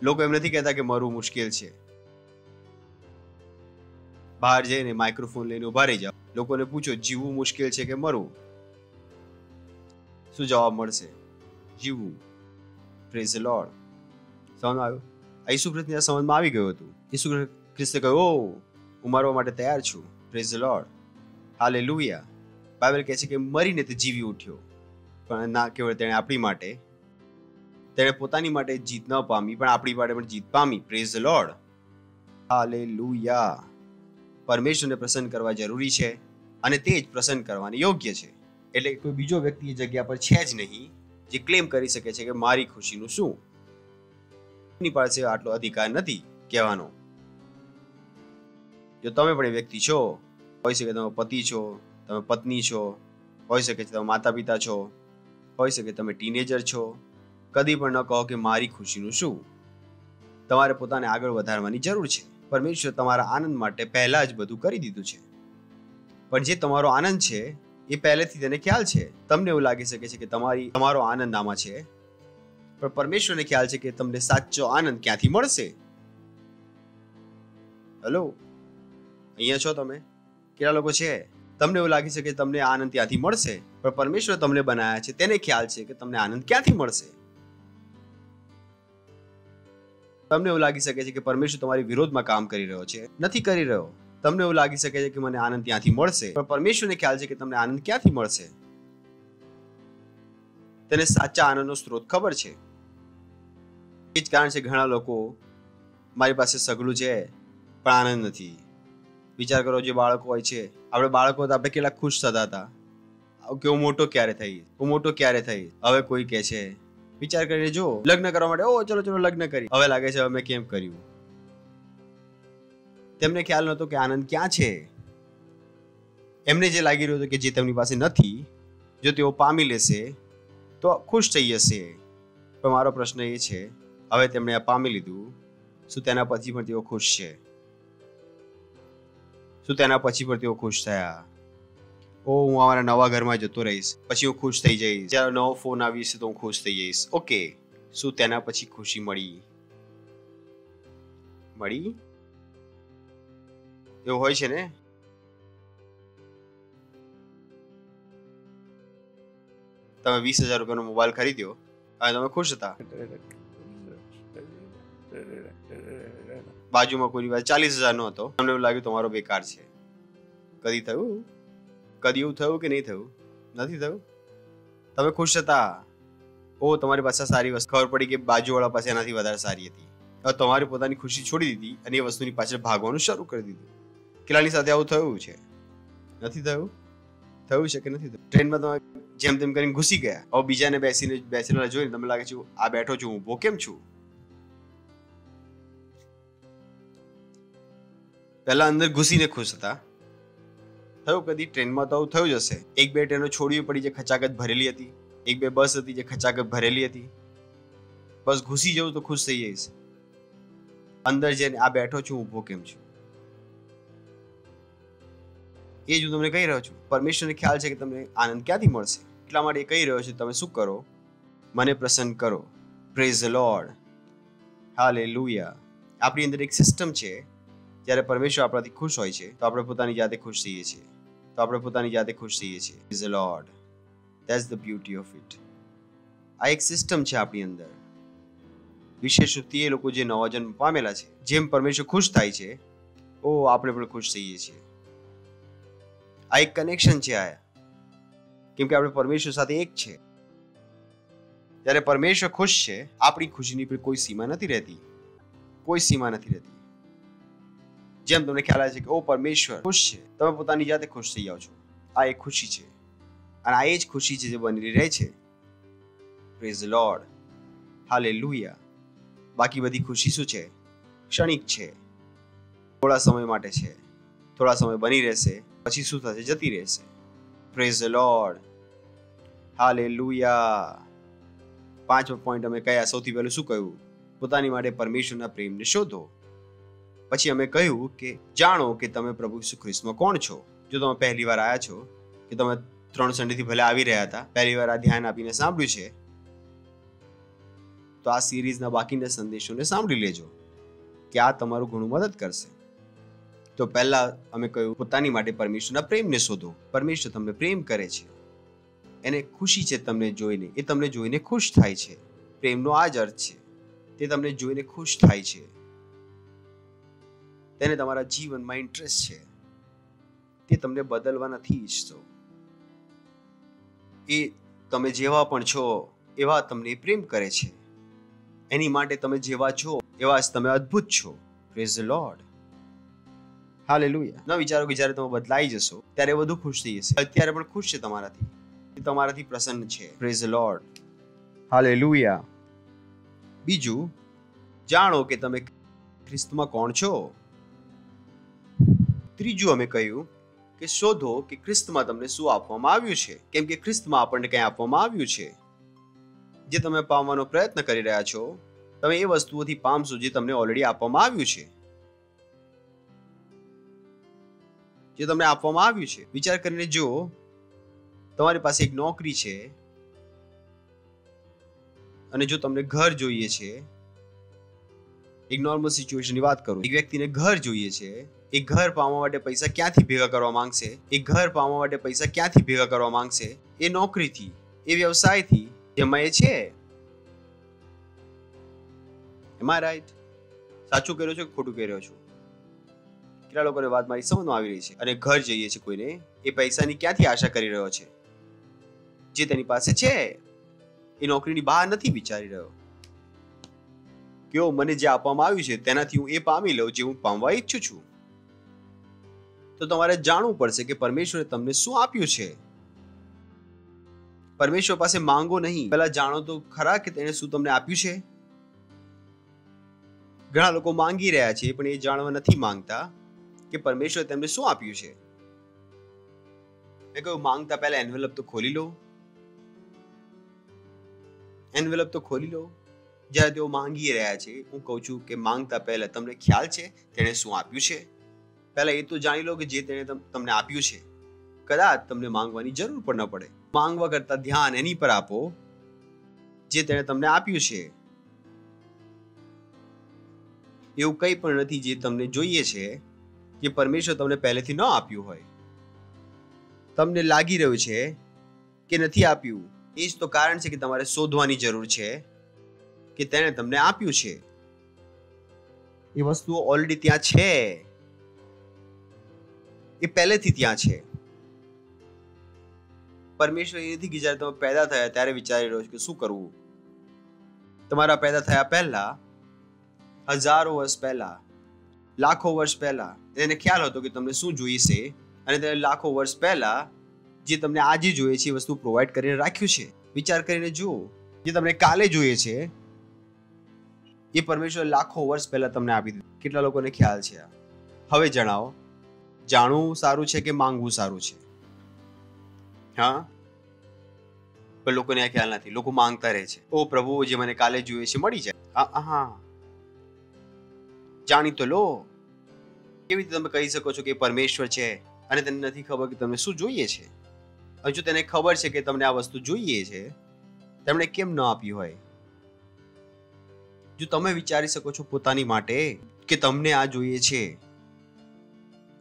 લોકો એમ નથી કહેતા કે મરવું મુશ્કેલ છે. બહાર જઈને માઇક્રોફોન લઈને ઉભા રહી જાઓ, લોકોને પૂછો જીવવું મુશ્કેલ છે કે મરવું, શું જવાબ મળશે? જીવવું. Praise the lord. સમજ આવ્યું? ઈસુ ખ્રિસ્તની સમજમાં આવી ગયું હતું. ઈસુ ખ્રિસ્તે કહ્યું, ઓ હું મરવા માટે તૈયાર છું. Praise the Lord, hallelujah. Bible કહે છે કે મરીને તે જીવી ઉઠ્યો. પણ ના કેવળ તેણે આપણી માટે, તેણે પોતાની માટે જીત ન પામી, પણ આપણી માટે પણ જીત પામી. પ્રેઝ ધ લોર્ડ, હાલેલુયા. પરમેશ્વરને પ્રસન્ન કરવા જરૂરી છે અને તે જ પ્રસન્ન કરવાની યોગ્ય છે. એટલે કોઈ બીજો વ્યક્તિ એ જગ્યા પર છે જ નહીં જે ક્લેમ કરી શકે છે કે મારી ખુશીનું શું. એની પાસે આટલો અધિકાર નથી કહેવાનો. જો તમે પણ એ વ્યક્તિ છો, હોઈ શકે તમે પતિ છો, તમે પત્ની છો, હોઈ શકે તમે માતા પિતા છો, હોઈ શકે તમે ટીનેજર છો, કદી પણ ન કહો કે મારી ખુશીનું શું. તમારે પોતાને આગળ વધારવાની જરૂર છે. પરમેશ્વર તમારા આનંદ માટે પહેલા જ બધું કરી દીધું છે. પણ જે તમારો આનંદ છે એ પહેલેથી તેને ખ્યાલ છે. તમને એવું લાગી શકે છે કે તમારો આનંદ આમાં છે, પણ પરમેશ્વરને ખ્યાલ છે કે તમને સાચો આનંદ ક્યાંથી મળશે. હેલો, અહીંયા છો તમે? કેટલા લોકો છે? તમને એવું લાગી શકે તમને આનંદ ત્યાંથી મળશે, પણ પરમેશ્વર તમને બનાવ્યા છે તેને ખ્યાલ છે કે તમને આનંદ ક્યાંથી મળશે. તમને એવું લાગી શકે છે કે પરમેશ્વર તમારી વિરોધમાં કામ કરી રહ્યો છે, નથી કરી રહ્યો. તમને એવું લાગી શકે છે કે મને આનંદ ત્યાંથી મળશે, પણ પરમેશ્વરને ખ્યાલ છે કે તમને આનંદ ક્યાંથી મળશે. તેને સાચા આનંદનો સ્ત્રોત ખબર છે. એ જ કારણ છે ઘણા લોકો મારી પાસે સગલું છે પણ આનંદ નથી. વિચાર કરો, જે બાળકો હોય છે, આપણે બાળકો હતા, આપણે કેટલા ખુશ થતા હતા કે હું મોટો ક્યારે થઈ, હું મોટો ક્યારે થઈ. હવે કોઈ કહે છે, વિચાર કરીને જો, લગ્ન કરવા માટે, ઓ ચલો ચલો લગ્ન કરી. હવે લાગે છે અમે કેમ કર્યું. તેમને ખ્યાલ નહોતો કે આનંદ ક્યાં છે. એમને જે લાગી રહ્યું હતું કે જે તેમની પાસે નથી, જો તેઓ પામી લેશે તો ખુશ થઈ જશે. પણ મારો પ્રશ્ન એ છે, હવે તેમણે આ પામી લીધું, શું તેના પછી પણ તેઓ ખુશ છે? શું તેના પછી પણ તેઓ ખુશ થયા? ઓ હું અમારા નવા ઘરમાં જતો રહીશ, પછી હું ખુશ થઈ જઈશ, જ્યારે નવો ફોન આવીશ તો હું ખુશ થઈ જઈશ. ઓકે, શું તેના પછી ખુશી મળી? એવું હોય છે ને. તમે 20,000 રૂપિયાનો મોબાઈલ ખરીદ્યો અને તમે ખુશ હતા. બાજુમાં કોઈની પાસે 40,000 નો હતો, તમને એવું લાગ્યું તમારો બેકાર છે. કદી થયું? કદી એવું થયું કે નહીં થયું? નથી થયું. તમે ખુશ હતા. ઓ તમારી પાસે સારી વસ્તુ, ખબર પડી કે બાજુવાળા પાસે એનાથી વધારે સારી હતી. હવે તમારી પોતાની ખુશી છોડી દીધી અને એ વસ્તુની પાછળ ભાગવાનું શરૂ કરી દીધું. કેટલાની સાથે આવું થયું છે? નથી થયું? થયું છે કે નથી થયું? ટ્રેનમાં તમે જેમ તેમ કરીને ઘૂસી ગયા, હવે બીજાને બેસીને જોઈને તમને લાગે છે આ બેઠો છું, ઊભો કેમ છું? પહેલા અંદર ઘૂસીને ખુશ હતા. થયું કદી? ટ્રેનમાં તો થયું જ હશે. એક બે ટ્રેનો છોડવી પડી જે ખચાખચ ભરેલી હતી, એક બે બસ હતી જે ખચાખચ ભરેલી હતી. બસ ઘૂસી જવું તો ખુશ થઈ જઈશ. અંદર જઈને આ બેઠો છું, ઊભો કેમ છું? એ જ હું તમને કહી રહ્યો છું. પરમેશ્વરને ખ્યાલ છે કે તમને આનંદ ક્યાંથી મળશે. એટલા માટે એ કહી રહ્યો છે, તમે શું કરો? મને પ્રસન્ન કરો. Praise the Lord, hallelujah. આપણી અંદર એક સિસ્ટમ છે. જ્યારે પરમેશ્વર આપણાથી ખુશ હોય છે તો આપણે પોતાની જાતે ખુશ થઈએ છીએ. Praise the lord, that's the beauty of it. આ એક સિસ્ટમ છે આપણી અંદર. વિશેષ રૂપથી એ લોકો જે નવા જન્મ પામેલા છે, જેમ પરમેશ્વર ખુશ થાય છે, આપણે પણ ખુશ થઈએ છીએ. આ એક કનેક્શન છે આ, કેમ કે આપણે પરમેશ્વર સાથે એક છે. જ્યારે પરમેશ્વર ખુશ છે, આપણી ખુશીની પર કોઈ સીમા નથી રહેતી, કોઈ સીમા નથી રહેતી. જેમ તમને ખ્યાલ આવે છે કે પરમેશ્વર ખુશ છે, તમે પોતાની જાતે ખુશ થઈ જાઓ છો. આ એક ખુશી છે, અને આ એ જ ખુશી છે જે બની રહે છે. Praise the Lord, hallelujah. બાકી બધી ખુશી શું છે? ક્ષણિક છે, થોડા સમય માટે છે, થોડા સમય બની રહેશે, પછી શું થશે? જતી રહેશે. પ્રેઝ ધ લોર્ડ, હાલેલુયા. 5મો પોઈન્ટ અમે કયા? સૌથી પહેલું શું કહ્યું? પોતાની માટે પરમેશ્વરના પ્રેમને શોધો. પછી અમે કહ્યું કે જાણો કે તમે પ્રભુ ઈસુ ખ્રિસ્તમાં કોણ છો. જો તમે પહેલી વાર આવ્યા છો, કે તમે 3 સન્ડેથી ભલે આવી રહ્યા હતા, પહેલી વાર આ ધ્યાન આપીને સાંભળ્યું છે, તો આ સિરીઝના બાકીના સંદેશોને સાંભળી લેજો, કે આ તમારું ઘણું મદદ કરશે. તો પહેલા અમે કહ્યું પોતાની માટે પરમેશ્વરના પ્રેમને શોધો. પરમેશ્વર તમને પ્રેમ કરે છે, એને ખુશી છે તમને જોઈને, એ તમને જોઈને ખુશ થાય છે. પ્રેમનો આ જ અર્થ છે, તે તમને જોઈને ખુશ થાય છે. તેને તમારા જીવનમાં ઇન્ટરેસ્ટ છે, તે તમને બદલવા નથી ઈચ્છતો. એ તમે જેવા પણ છો એવા તમને પ્રેમ કરે છે. એની માટે તમે જેવા છો એવા જ તમે અદ્ભુત છો. Praise the Lord, hallelujah. ન વિચારો કે જ્યારે તમે બદલાઈ જશો ત્યારે વધુ ખુશ થઈ જશે. અત્યારે પણ ખુશ છે તમારાથી, એ તમારાથી પ્રસન્ન છે. Praise the Lord, hallelujah. બીજું, જાણો કે તમે ખ્રિસ્તમાં કોણ છો. ત્રીજું અમે કહ્યું કે શોધો કે ખ્રિસ્તમાં તમને શું આપવામાં આવ્યું છે, કેમ કે ખ્રિસ્તમાં આપણને કંઈ આપવામાં આવ્યું છે. જે તમે પામવાનો પ્રયત્ન કરી રહ્યા છો, તમે એ વસ્તુઓથી પામશો જે તમને ઓલરેડી આપવામાં આવ્યું છે. જે તમને આપવામાં આવ્યું છે. વિચાર કરીને જો તમારી પાસે એક નોકરી છે, અને જો તમને ઘર જોઈએ છે, એક નોર્મલ સિચ્યુએશનની વાત કરું, એક વ્યક્તિને ઘર જોઈએ છે, એ ઘર પામવા માટે પૈસા ક્યાંથી ભેગા કરવા માંગશે? એ ઘર પામવા માટે પૈસા ક્યાંથી ભેગા કરવા માંગશે? એ નોકરીથી, એ વ્યવસાયથી જેમાં એ છે. એમ આઈ રાઈટ? સાચું કર્યો છો કે ખોટું કર્યો છો? કેટલા લોકોને વાત મારી સમજમાં આવી રહી છે? અને ઘર જોઈએ છે કોઈને, એ પૈસાની ક્યાંથી આશા કરી રહ્યો છે? જે તેની પાસે છે, એ નોકરીની બહાર નથી વિચારી રહ્યો કે મને જે આપવામાં આવ્યું છે તેનાથી હું એ પામી લઉં જે હું પામવા ઈચ્છું છું. તો તમારે જાણવું પડશે કે પરમેશ્વરે તમને શું આપ્યું છે. પરમેશ્વર પાસે માંગો નહીં, પહેલા જાણો તો ખરા કે તેણે શું તમને આપ્યું છે. ઘણા લોકો માંગી રહ્યા છે પણ એ જાણવા નથી માંગતા કે પરમેશ્વરે તેમને શું આપ્યું છે. મેં કહ્યું માંગતા પહેલા એન્વેલપ તો ખોલી લો. એન્વેલપ તો ખોલી લો. જ્યારે તેઓ માંગી રહ્યા છે, હું કહું છું કે માંગતા પહેલા તમને ખ્યાલ છે તેણે શું આપ્યું છે. પહેલા એ તો જાણી લો કે જે તેણે તમને આપ્યું છે, કદાચ તમને માંગવાની જરૂર પણ ન પડે. માંગવા કરતા ધ્યાન એની પર આપો જે તેણે તમને આપ્યું છે. એવું કંઈ પણ નથી જે તમને જોઈએ છે જે પરમેશ્વર તમને પહેલેથી ન આપ્યું હોય. તમને લાગી રહ્યું છે કે નથી આપ્યું, એ જ તો કારણ છે કે તમારે શોધવાની જરૂર છે કે તેણે તમને આપ્યું છે. એ વસ્તુઓ ઓલરેડી ત્યાં છે, એ પહેલેથી ત્યાં છે. પરમેશ્વર એ નથી કે જ્યારે તમે પેદા થયા ત્યારે વિચારી રહ્યો છો કે શું કરવું. તમારા પેદા થયા પહેલા, હજારો વર્ષ પહેલા, લાખો વર્ષ પહેલા એને ખ્યાલ હતો કે તમને શું જોઈશે, અને તેને લાખો વર્ષ પહેલા જે તમને આજે જોઈએ છે એ વસ્તુ પ્રોવાઈડ કરીને રાખ્યું છે. વિચાર કરીને જુઓ, જે તમને કાલે જોઈએ છે એ પરમેશ્વર લાખો વર્ષ પહેલા તમને આપી દીધું. કેટલા લોકોને ખ્યાલ છે? હવે જણાવો, જાણવું સારું છે કે માંગવું સારું છે? હા, પણ લોકોને આ ખ્યાલ નથી. લોકો માંગતા રહે છે, ઓ પ્રભુ જે મને કાલે જોઈએ છે મળી જાય. હા, જાણી તો લો. કેવી રીતે તમે કહી શકો છો કે પરમેશ્વર છે અને તેને નથી ખબર કે તમને શું જોઈએ છે? હજુ તેને ખબર છે કે તમને આ વસ્તુ જોઈએ છે, તેમણે કેમ ન આપ્યું હોય? જો તમે વિચારી શકો છો પોતાની માટે કે તમને આ જોઈએ છે,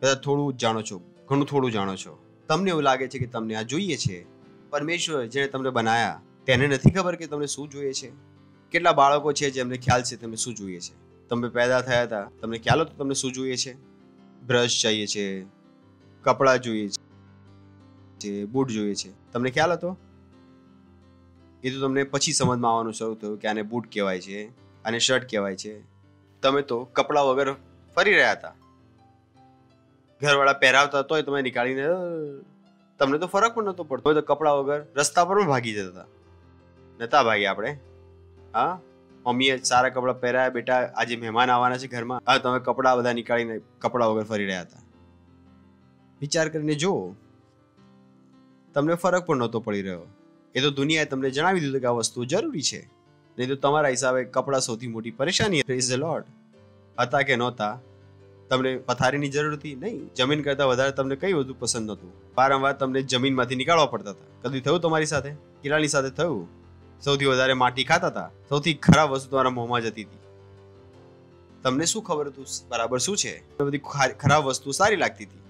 કદાચ થોડું જાણો છો, ઘણું થોડું જાણો છો, તમને એવું લાગે છે કે તમને આ જોઈએ છે, પરમેશ્વર જેણે તમને બનાયા તેને નથી ખબર કે તમને શું જોઈએ છે? કેટલા બાળકો છે જેમને ખ્યાલ છે તમને શું જોઈએ છે? તમે પેદા થયા હતા, તમને ખ્યાલ હતો તમને શું જોઈએ છે? બ્રશ જોઈએ છે, કપડાં જોઈએ છે, બૂટ જોઈએ છે, તમને ખ્યાલ હતો? એ તો તમને પછી સમજમાં આવવાનું શરૂ થયું કે આને બૂટ કહેવાય છે, આને શર્ટ કહેવાય છે. તમે તો કપડાં વગર ફરી રહ્યા હતા, ઘરવાળા પહેરાવતા તોય તમે નીકાળીને, તમને તો ફરક પણ નતો પડતો. તો કપડાં વગર રસ્તા પર પણ ભાગી જતા નતા ભાગી આપણે? હા, મમ્મીએ સારા કપડાં પહેરાયા, બેટા આજે મહેમાન આવવાના છે ઘરમાં, હા તમે કપડાં બધા નીકાળીને કપડાં વગર ફરી રહ્યા હતા. વિચાર કરીને જો, તમને ફરક પણ નહોતો પડી રહ્યો. એ તો દુનિયાએ તમને જણાવી દીધું કે આ વસ્તુ જરૂરી છે, નહીં તો તમારા હિસાબે કપડાં સૌથી મોટી પરેશાની. Praise the lord. હતા કે નહોતા? તમને પથારીની જરૂર હતી? નહીં. જમીન કરતા વધારે તમને કઈ વધુ પસંદ નહોતું? વારંવાર તમને જમીનમાંથી નીકાળવા પડતા હતા. કદી થયું તમારી સાથે? કિરાની સાથે થયું? સૌથી વધારે માટી ખાતા હતા, સૌથી ખરાબ વસ્તુ તમારા મોંમાં જતી હતી. તમને શું ખબર હતું બરાબર શું છે? બધી ખરાબ વસ્તુ સારી લાગતી હતી.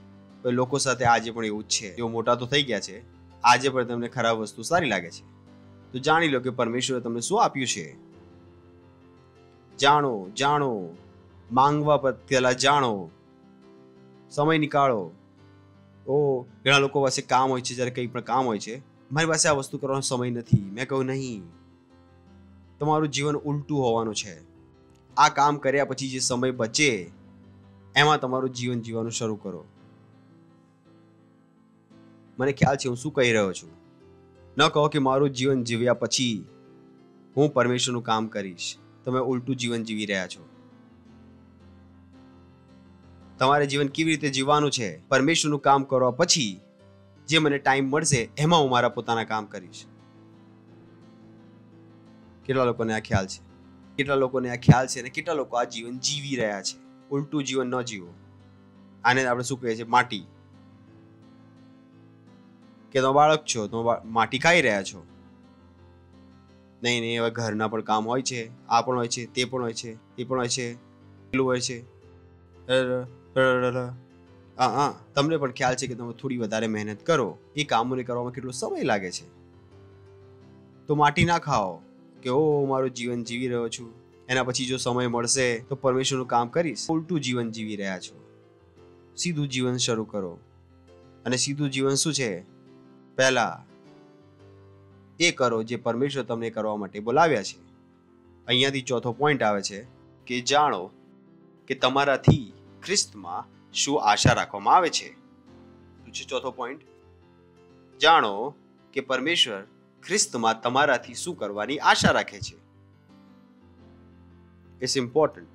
લોકો સાથે આજે પણ એવું જ છે. તેઓ મોટા તો થઈ ગયા છે, આજે પણ તમને ખરાબ વસ્તુ સારી લાગે છે. તો જાણી લો કે પરમેશ્વરે તમને શું આપ્યું છે. જાણો, જાણો, માંગવા પહેલા જાણો, સમય નીકાળો. ઘણા લોકો પાસે કામ હોય છે, જ્યારે કંઈ પણ કામ હોય છે, મારી પાસે આ વસ્તુ કરવાનો સમય નથી. મેં કહ્યું નહીં, તમારું જીવન ઉલટું હોવાનું છે. આ કામ કર્યા પછી જે સમય બચે એમાં તમારું જીવન જીવવાનું શરૂ કરો. મને ખ્યાલ છે હું શું કહી રહ્યો છું. ન કહો કે મારું જીવન જીવ્યા પછી હું પરમેશ્વરનું કામ કરીશ. તમે ઉલટું જીવન જીવી રહ્યા છો. તમારે જીવન કેવી રીતે જીવવાનું છે? પરમેશ્વરનું કામ કરવા પછી જે મને ટાઈમ મળશે એમાં હું મારા પોતાના કામ કરીશ. કેટલા લોકોને આ ખ્યાલ છે? કેટલા લોકોને આ ખ્યાલ છે અને કેટલા લોકો આ જીવન જીવી રહ્યા છે? ઉલટું જીવન ન જીવો. આને આપણે શું કહીએ છીએ? માટી. કે તમે બાળક છો તો માટી ખાઈ રહ્યા છો? નહીં, હવે ઘરના પણ કામ હોય છે, આ પણ હોય છે, તે પણ હોય છે, તે પણ હોય છે, પેલું હોય છે. તમને પણ ખ્યાલ છે કે તમે થોડી વધારે મહેનત કરો, એ કામોને કરવામાં કેટલો સમય લાગે છે. તો માટી ના ખાઓ કે મારું જીવન જીવી રહ્યો છું, એના પછી જો સમય મળશે તો પરમેશ્વરનું કામ કરીશ. ઉલટું જીવન જીવી રહ્યા છો. સીધું જીવન શરૂ કરો. અને સીધું જીવન શું છે? પહેલા એ કરો જે પરમેશ્વર તમને કરવા માટે બોલાવ્યા છે. અહીંયાથી ચોથો પોઈન્ટ આવે છે કે જાણો કે તમારાથી ખ્રિસ્તમાં શું આશા રાખવામાં આવે છે. શું છે ચોથો પોઈન્ટ? જાણો કે પરમેશ્વર ખ્રિસ્તમાં તમારાથી શું કરવાની આશા રાખે છે. It's important.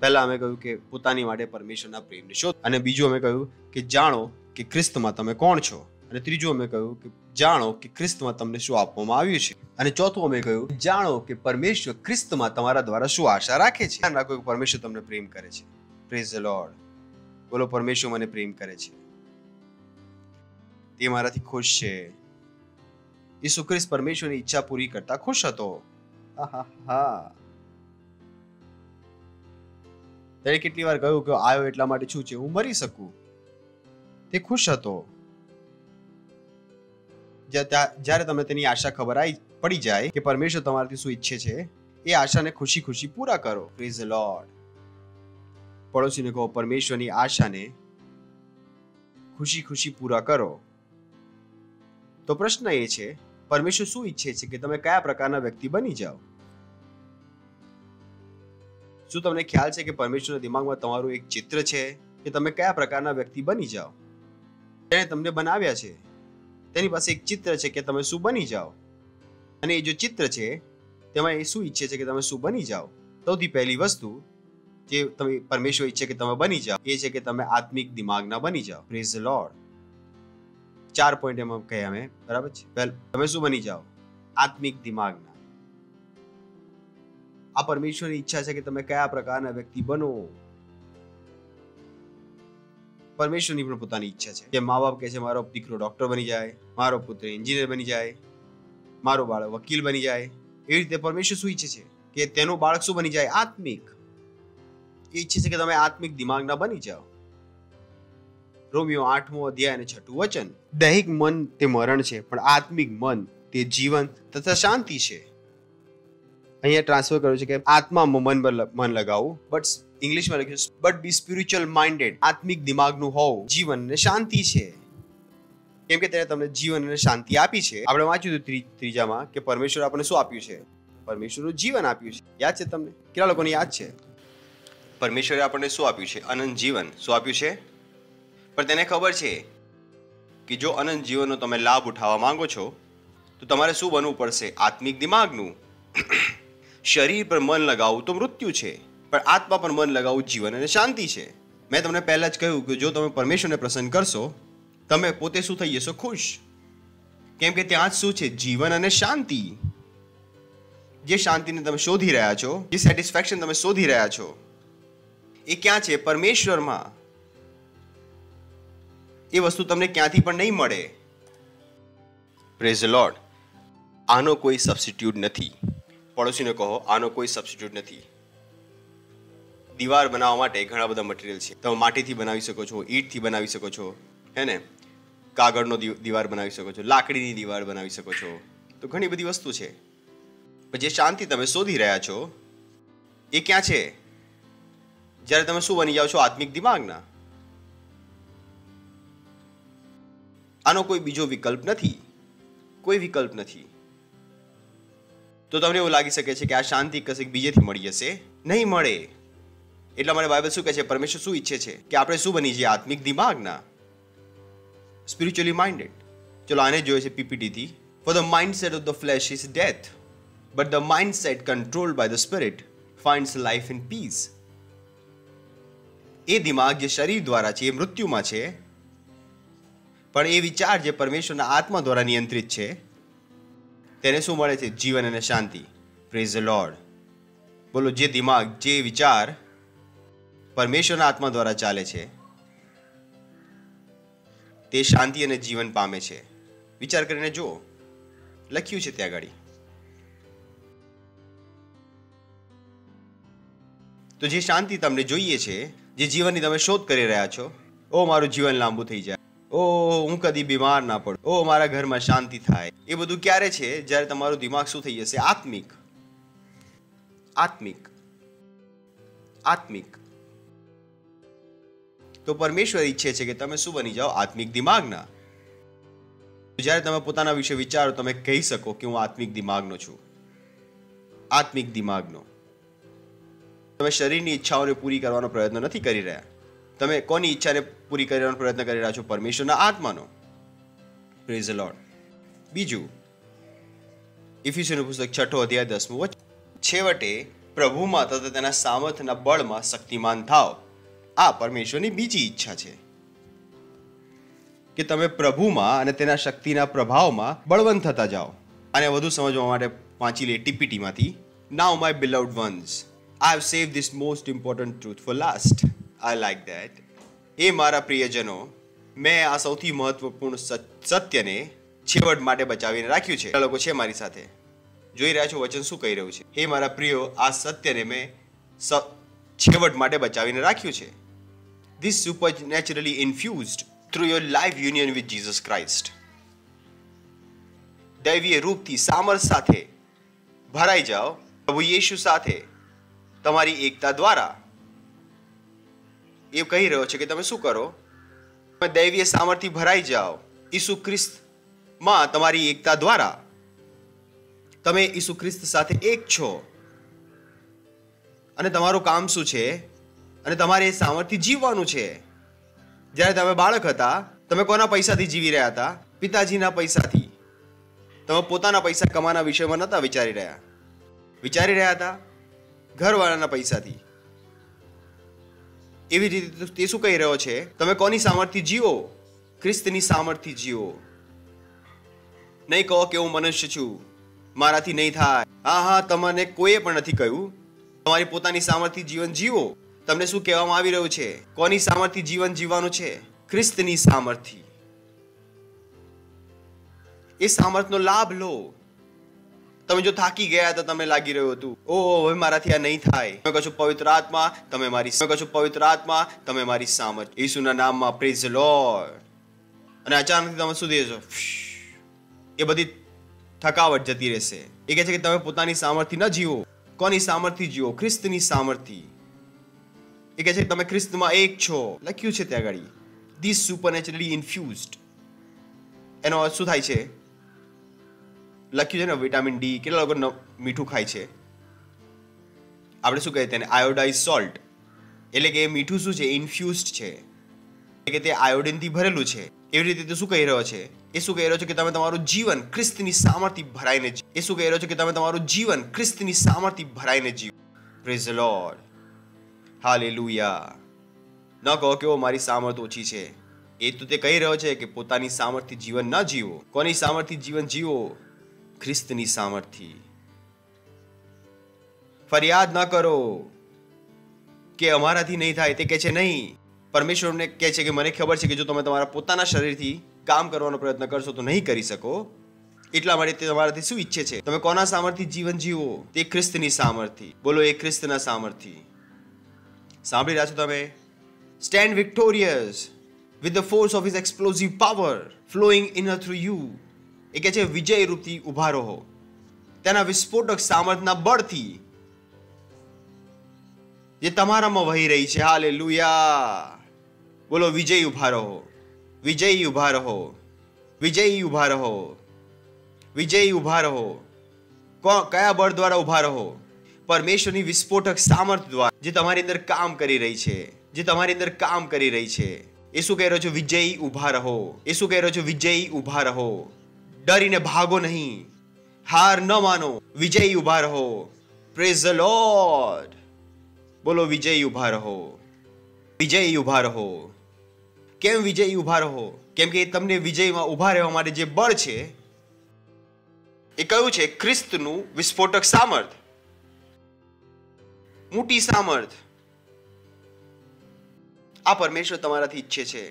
પહેલા અમે કહ્યું કે પોતાની માટે પરમેશ્વરના પ્રેમને શોધો, અને બીજું અમે કહ્યું કે જાણો કે ખ્રિસ્તમાં તમે કોણ છો, અને ત્રીજું અમે કહ્યું કે જાણો કે ખ્રિસ્તમાં તમને શું આપવામાં આવ્યું છે, અને ચોથું અમે કહ્યું જાણો કે પરમેશ્વર ખ્રિસ્તમાં તમારા દ્વારા શું આશા રાખે છે. ધ્યાન રાખો કે પરમેશ્વર તમને પ્રેમ કરે છે. Praise the lord. બોલો, પરમેશ્વર મને પ્રેમ કરે છે, તે મારાથી ખુશ છે. ઈસુ ખ્રિસ્ત પરમેશ્વરની ઈચ્છા પૂરી કરતા ખુશ હતો. તેણે કેટલી વાર કહ્યું કે આવ્યો એટલા માટે શું છે? હું મરી શકું. તે ખુશ હતો. જ્યારે તમને તેની આશા ખબર પડી જાય કે પરમેશ્વર તમારાથી શું ઈચ્છે છે, એ આશાને ખુશી ખુશી પૂરા કરો. Praise the lord. પડોશીને કહો, પરમેશ્વરની આશાને ખુશી ખુશી પૂરા કરો. તો પ્રશ્ન એ છે, પરમેશ્વર શું ઈચ્છે છે કે તમે કયા પ્રકારના વ્યક્તિ બની જાઓ? શું તમને ખ્યાલ છે કે પરમેશ્વરના દિમાગમાં તમારું એક ચિત્ર છે કે તમે કયા પ્રકારના વ્યક્તિ બની જાઓ? તેણે તમને બનાવ્યા છે, તેની પાસે એક ચિત્ર છે કે તમે શું બની જાઓ. અને એ જો ચિત્ર છે તેમાં એ શું ઈચ્છે છે કે તમે શું બની જાઓ? સૌથી પહેલી વસ્તુ જે તમે પરમેશ્વર ઈચ્છે કે તમે બની જાઓ એ છે કે તમે આત્મિક દિમાગના બની જાઓ. Praise the lord. 4 પોઈન્ટ એમાં કહ્યા અમે, બરાબર છે? તમે શું બની જાઓ? આત્મિક દિમાગના. આ પરમેશ્વરની ઈચ્છા છે કે તમે કયા પ્રકારના વ્યક્તિ બનો. પરમેશ્વરની પણ પોતાની ઈચ્છા છે કે મા બાપ કહે છે મારો દીકરો ડોક્ટર બની જાય, મારો પુત્ર એન્જિનિયર બની જાય, મારો બાળક વકીલ બની જાય. એવી રીતે પરમેશ્વર શું ઈચ્છે છે કે તેનું બાળક શું બની જાય? આત્મિક. એ ઈચ્છે છે કે તમે આત્મિક દિમાગના બની જાઓ. રોમિયો 8મો અધ્યાય અને 6મું વચન. દૈહિક મન તે મરણ છે, પણ આત્મિક મન તે જીવન તથા શાંતિ છે. અહીંયા ટ્રાન્સફર કર્યું છે કે આત્મામાં મન લગાવવું, બટ ઇંગ્લિશમાં લખ્યું બટ બી સ્પિરિચ્યુઅલ માઇન્ડેડ. આત્મિક દિમાગનું હોવું જીવન અને શાંતિ છે, કેમ કે તેને તમને જીવન અને શાંતિ આપી છે. આપણે વાંચ્યું હતું ત્રીજામાં કે પરમેશ્વર આપણને શું આપ્યું છે? પરમેશ્વરનું જીવન આપ્યું છે. યાદ છે તમને? કેટલા લોકોને યાદ છે? પરમેશ્વરે આપણને શું આપ્યું છે? અનંત જીવન. શું આપ્યું છે? પણ તેને ખબર છે કે જો અનંત જીવનનો તમે લાભ ઉઠાવવા માંગો છો તો તમારે શું બનવું પડશે? આત્મિક દિમાગનું. શરીર પર મન લગાવવું તો મૃત્યુ છે, પણ આત્મા પર મન લગાવવું જીવન અને શાંતિ છે. મેં તમને પહેલા જ કહ્યું કે જો તમે પરમેશ્વરને પ્રસન્ન કરશો, તમે પોતે શું થઈ જશો? ખુશ. કેમ કે ત્યાં જ શું છે? જીવન અને શાંતિ. જે શાંતિને તમે શોધી રહ્યા છો, જે સેટિસ્ફેક્શન તમે શોધી રહ્યા છો, એ ક્યાં છે? પરમેશ્વરમાં. એ વસ્તુ તમને ક્યાંથી પણ નહીં મળે. Praise the lord. આનો કોઈ સબસ્ટિટ્યુટ નથી. પડોશીને કહો, આનો કોઈ સબસ્ટિટ્યુટ નથી. દીવાર બનાવવા માટે ઘણા બધા મટીરિયલ છે. તમે માટીથી બનાવી શકો છો, ઈંટથી બનાવી શકો છો, હે ને, કાગળનો દીવાર બનાવી શકો છો, લાકડીની દીવાર બનાવી શકો છો. તો ઘણી બધી વસ્તુ છે. પણ જે શાંતિ તમે શોધી રહ્યા છો એ ક્યાં છે? જ્યારે તમે શું બની જાઓ છો? આત્મિક દિમાગના. આનો કોઈ બીજો વિકલ્પ નથી. કોઈ વિકલ્પ નથી. તો તમને એવું લાગી શકે છે કે આ શાંતિ કશીક બીજેથી મળી જશે. નહીં મળે. એટલા માટે બાઇબલ શું કહે છે? પરમેશ્વર શું ઈચ્છે છે? કે આપણે શું બની જઈએ? આત્મિક દિમાગના, સ્પિરિચ્યુઅલી માઇન્ડેડ. ચલો આને જોઈએ છે પીપીટીથી. For the mindset of the flesh is death, but the mindset controlled by the spirit finds life and peace. એ દિમાગ જે શરીર દ્વારા છે એ મૃત્યુમાં છે, પણ એ વિચાર જે પરમેશ્વરના આત્મા દ્વારા નિયંત્રિત છે તેને શું મળે છે? જીવન અને શાંતિ. Praise the lord. બોલો, જે દિમાગ, જે વિચાર પરમેશ્વરના આત્મા દ્વારા ચાલે છે તે શાંતિ અને જીવન પામે છે. વિચાર કરીને જુઓ, લખ્યું છે ત્યાં આગળ. તો જે શાંતિ તમને જોઈએ છે, જે જીવનની તમે શોધ કરી રહ્યા છો, ઓ મારું જીવન લાંબુ થઈ જાય, ઓ હું કદી બીમાર ના પડું, ઓ મારા ઘરમાં શાંતિ થાય, એ બધું ક્યારે છે? જ્યારે તમારું દિમાગ શું થઈ જશે? આત્મિક. આત્મિક. આત્મિક. તો પરમેશ્વર ઈચ્છે છે કે તમે શું બની જાઓ? આત્મિક દિમાગના. જ્યારે તમે પોતાના વિશે વિચારો, તમે કહી શકો કે હું આત્મિક દિમાગનો છું. આત્મિક દિમાગનો. તમે શરીરની ઈચ્છાઓને પૂરી કરવાનો પ્રયત્ન નથી કરી રહ્યા. તમે કોની ઈચ્છાને પૂરી કરવાનો પ્રયત્ન કરી રહ્યા છો? પરમેશ્વરના આત્માનો. Praise the lord. બીજું, ઇફિસીઓનું પુસ્તક 6 અધ્યાય 10મું વચન. છેવટે પ્રભુમાં તથા તેના સામર્થ્યના બળમાં શક્તિમાન થાવ. આ પરમેશ્વરની બીજી ઈચ્છા છે કે તમે પ્રભુમાં અને તેના શક્તિના પ્રભાવમાં બળવંત થતા જાઓ. આને વધુ સમજવા માટે વાંચી લે ટીપીટીમાંથી. Now my beloved ones, I have saved this most important truth for last. I like that. એ મારા પ્રિયજનો, મેં આ સૌથી મહત્વપૂર્ણ સત્યને છેવટ માટે બચાવીને રાખ્યું છે. લોકો છે મારી સાથે, જોઈ રહ્યા છો વચન શું કહી રહ્યું છે? હે મારા પ્રિયો, આ સત્યને મેં છેવટ માટે બચાવીને રાખ્યું છે. This supernaturally infused through your life union with Jesus Christ. દૈવીય રૂપથી સામર્થ્ય સાથે ભરાઈ જાઓ પ્રભુ યેશુ સાથે તમારી એકતા દ્વારા. એ કહી રહ્યો છે કે તમે શું કરો? તમે દૈવીય સામર્થ્ય ભરાઈ જાઓ ઈસુ ખ્રિસ્તમાં. તમારી એકતા દ્વારા તમે ઈસુ ખ્રિસ્ત સાથે એક છો. અને તમારું કામ શું છે? અને તમારે એ સામર્થ્ય જીવવાનું છે. જ્યારે તમે બાળક હતા, તમે કોના પૈસાથી જીવી રહ્યા હતા? પિતાજીના પૈસાથી. તમે પોતાના પૈસા કમાના વિષયમાં નહોતા વિચારી રહ્યા. વિચારી રહ્યા હતા ઘરવાળાના પૈસાથી. એવી રીતે તે શું કહી રહ્યો છે? તમે કોની સામર્થ્ય જીવો? ખ્રિસ્તની સામર્થ્ય જીવો. નહીં કહો કે હું મનુષ્ય છું, મારાથી નહીં થાય. હા, તમને કોઈએ પણ નથી કહ્યું. તમારી પોતાની સામર્થ્ય જીવન જીવો. તમને શું કહેવામાં આવી રહ્યું છે? કોની સામર્થ્ય જીવન જીવવાનું છે? ખ્રિસ્તની સામર્થ્ય. એ સામર્થ્યનો લાભ લો. તમે જો થાકી ગયા હતા, તમને લાગી રહ્યું હતું ઓ હવે મારાથી આ નહીં થાય, તમે કહો છો પવિત્ર આત્મા તમે મારી સામર્થ્ય, યેસુના નામમાં પ્રેઝ ધ લોર્ડ. અને અચાનક તમે શું દેશો, એ બધી થકાવટ જતી રહેશે. એ કહે છે કે તમે પોતાની સામર્થ્ય ન જીવો. કોની સામર્થ્ય જીવો? ખ્રિસ્તની સામર્થ્ય. એ કહે છે કે તમે ખ્રિસ્તમાં એક છો. લખ્યું છે ત્યાં આગળ, ધીસ સુપરનેચરલી ઇન્ફ્યુઝડ. એનો અર્થ શું થાય છે? લખ્યું છે ને વિટામિન ડી. કેટલા લોકો મીઠું ખાય છે? આપણે શું કહીએ તેને? Iodise salt. એટલે કે એ મીઠું શું છે? ઇન્ફ્યુઝડ છે, એટલે કે તે આયોડિનથી ભરેલું છે. એવી રીતે તે શું કહી રહ્યો છે? એ શું કહી રહ્યો છે કે તમે તમારું જીવન ખ્રિસ્તની સામર્થ્ય ભરાઈને જીવો. એ શું કહી રહ્યો છે કે તમે તમારું જીવન ખ્રિસ્તની સામર્થ્ય ભરાઈને જીવો. Praise the Lord, hallelujah. ન કહો કે મારી સામર્થ્ય ઓછી છે. એ તો તે કહી રહ્યો છે કે પોતાની સામર્થ્ય જીવન ન જીવો. કોની સામર્થ્ય જીવન જીવો? ખ્રિસ્તની સામર્થ્ય. ફરિયાદ ન કરો કે અમારાથી નહીં થાય. તે કહે છે નહીં. પરમેશ્વરને કહે છે કે મને ખબર છે કે જો તમે તમારા પોતાના શરીરથી કામ કરવાનો પ્રયત્ન કરશો તો નહીં કરી શકો. એટલા માટે તે તમારાથી શું ઈચ્છે છે? તમે કોના સામર્થ્ય જીવન જીવો? તે ખ્રિસ્તની સામર્થ્ય. બોલો, એ ખ્રિસ્તના સામર્થ્ય. સાંભળી રહ્યા છો તમે? Stand victorious with the force of his explosive power flowing in and through you. એ કહે છે વિજય રૂપથી ઉભા રહો તેના વિસ્ફોટક સામર્થ્યના બળથી જે તમારામાં વહી રહી છે. હાલેલુયા. બોલો, વિજય ઉભા રહો, વિજય ઉભા રહો, વિજય ઉભા રહો, વિજય ઉભા રહો. કયા બળ દ્વારા ઉભા રહો? પરમેશ્વરની વિસ્ફોટક સામર્થ્ય દ્વારા જે તમારી અંદર કામ કરી રહી છે, જે તમારી અંદર કામ કરી રહી છે. એ શું કહી રહ્યો છો? વિજય ઉભા રહો. એ શું કહી રહ્યો છો? વિજય ઉભા રહો. ડરીને ભાગો નહીં, હાર ન માનો, વિજય ઉભા રહો. Praise the lord. બોલો, વિજય ઉભા રહો, વિજય ઉભા રહો. કેમ વિજય ઉભા રહો? કેમ કે તમને વિજયમાં ઉભા રહેવા માટે જે બળ છે એ કયું છે? ખ્રિસ્તનું વિસ્ફોટક સામર્થ્ય, મોટી સામર્થ્ય. આ પરમેશ્વર તમારાથી ઈચ્છે છે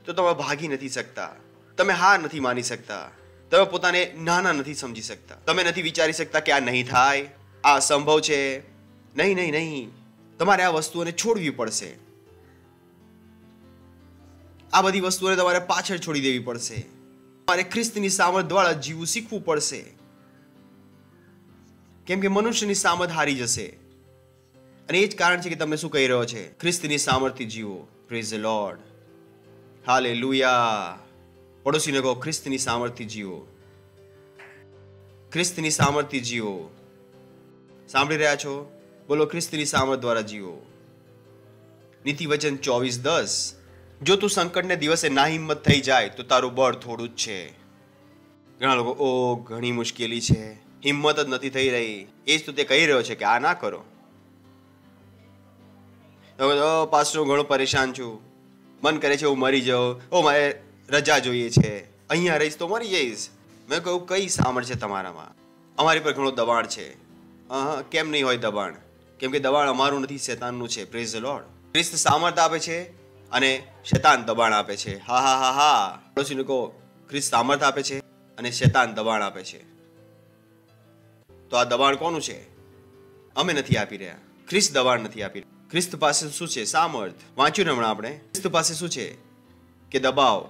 તો તમે ભાગી નથી શકતા, તમે હાર નથી માની શકતા, તમે પોતાને નાના નથી સમજી શકતા, તમે નથી વિચારી શકતા કે આ નહીં થાય, આ અસંભવ છે. નહીં નહીં નહીં, તમારે આ વસ્તુઓને છોડવી પડશે. આ બધી વસ્તુઓને તમારે પાછળ છોડી દેવી પડશે. તમારે ખ્રિસ્તની સામર્થ્ય દ્વારા જીવવું શીખવું પડશે. કેમ કે મનુષ્યની સામર્થ્ય હારી જશે. અને એ જ કારણ છે કે તમને શું કહી રહ્યો છે? ખ્રિસ્તની સામર્થ્ય જીવો. પ્રેઝ ધ લોર્ડ, હાલેલુયા. પડોશીને કહો, ખ્રિસ્તની સામર્થ્ય જીવો, ખ્રિસ્તની સામર્થ્ય જીવો. સાંભળી રહ્યા છો? બોલો, ખ્રિસ્તની સામર્થ્ય દ્વારા જીવો. નીતિવચન 24:10. જો તું સંકટને દિવસે ના હિંમત થઈ જાય તો તારું બળ થોડું જ છે. ઘણા લોકો ઘણી મુશ્કેલી છે, હિંમત જ નથી થઈ રહી. એ જ તો તે કહી રહ્યો છે કે આ ના કરો. પાસ્ટર, હું ઘણો પરેશાન છું, મન કરે છે હું મરી જાઉં, મારે રજા જોઈએ છે, અહીંયા રહીશ તો મરી જઈશ. મેં કહ્યું, કઈ સામર્થ્ય છે તમારામાં? અમારી પર ઘણો દબાણ છે. કેમ નહીં હોય દબાણ? કેમ કે દબાણ અમારું નથી, શેતાનનું છે. Praise the lord. ખ્રિસ્ત સામર્થ્ય આપે છે અને શેતાન દબાણ આપે છે. હા હા હા હા. પડોશીને કહો, ખ્રિસ્ત સામર્થ્ય આપે છે અને શેતાન દબાણ આપે છે. તો આ દબાણ કોનું છે? અમે નથી આપી રહ્યા, ખ્રિસ્ત દબાણ નથી આપી રહ્યા. ખ્રિસ્ત પાસે શું છે? સામર્થ્ય. વાંચ્યું ને હમણાં આપણે? ખ્રિસ્ત પાસે શું છે? કે દબાવ.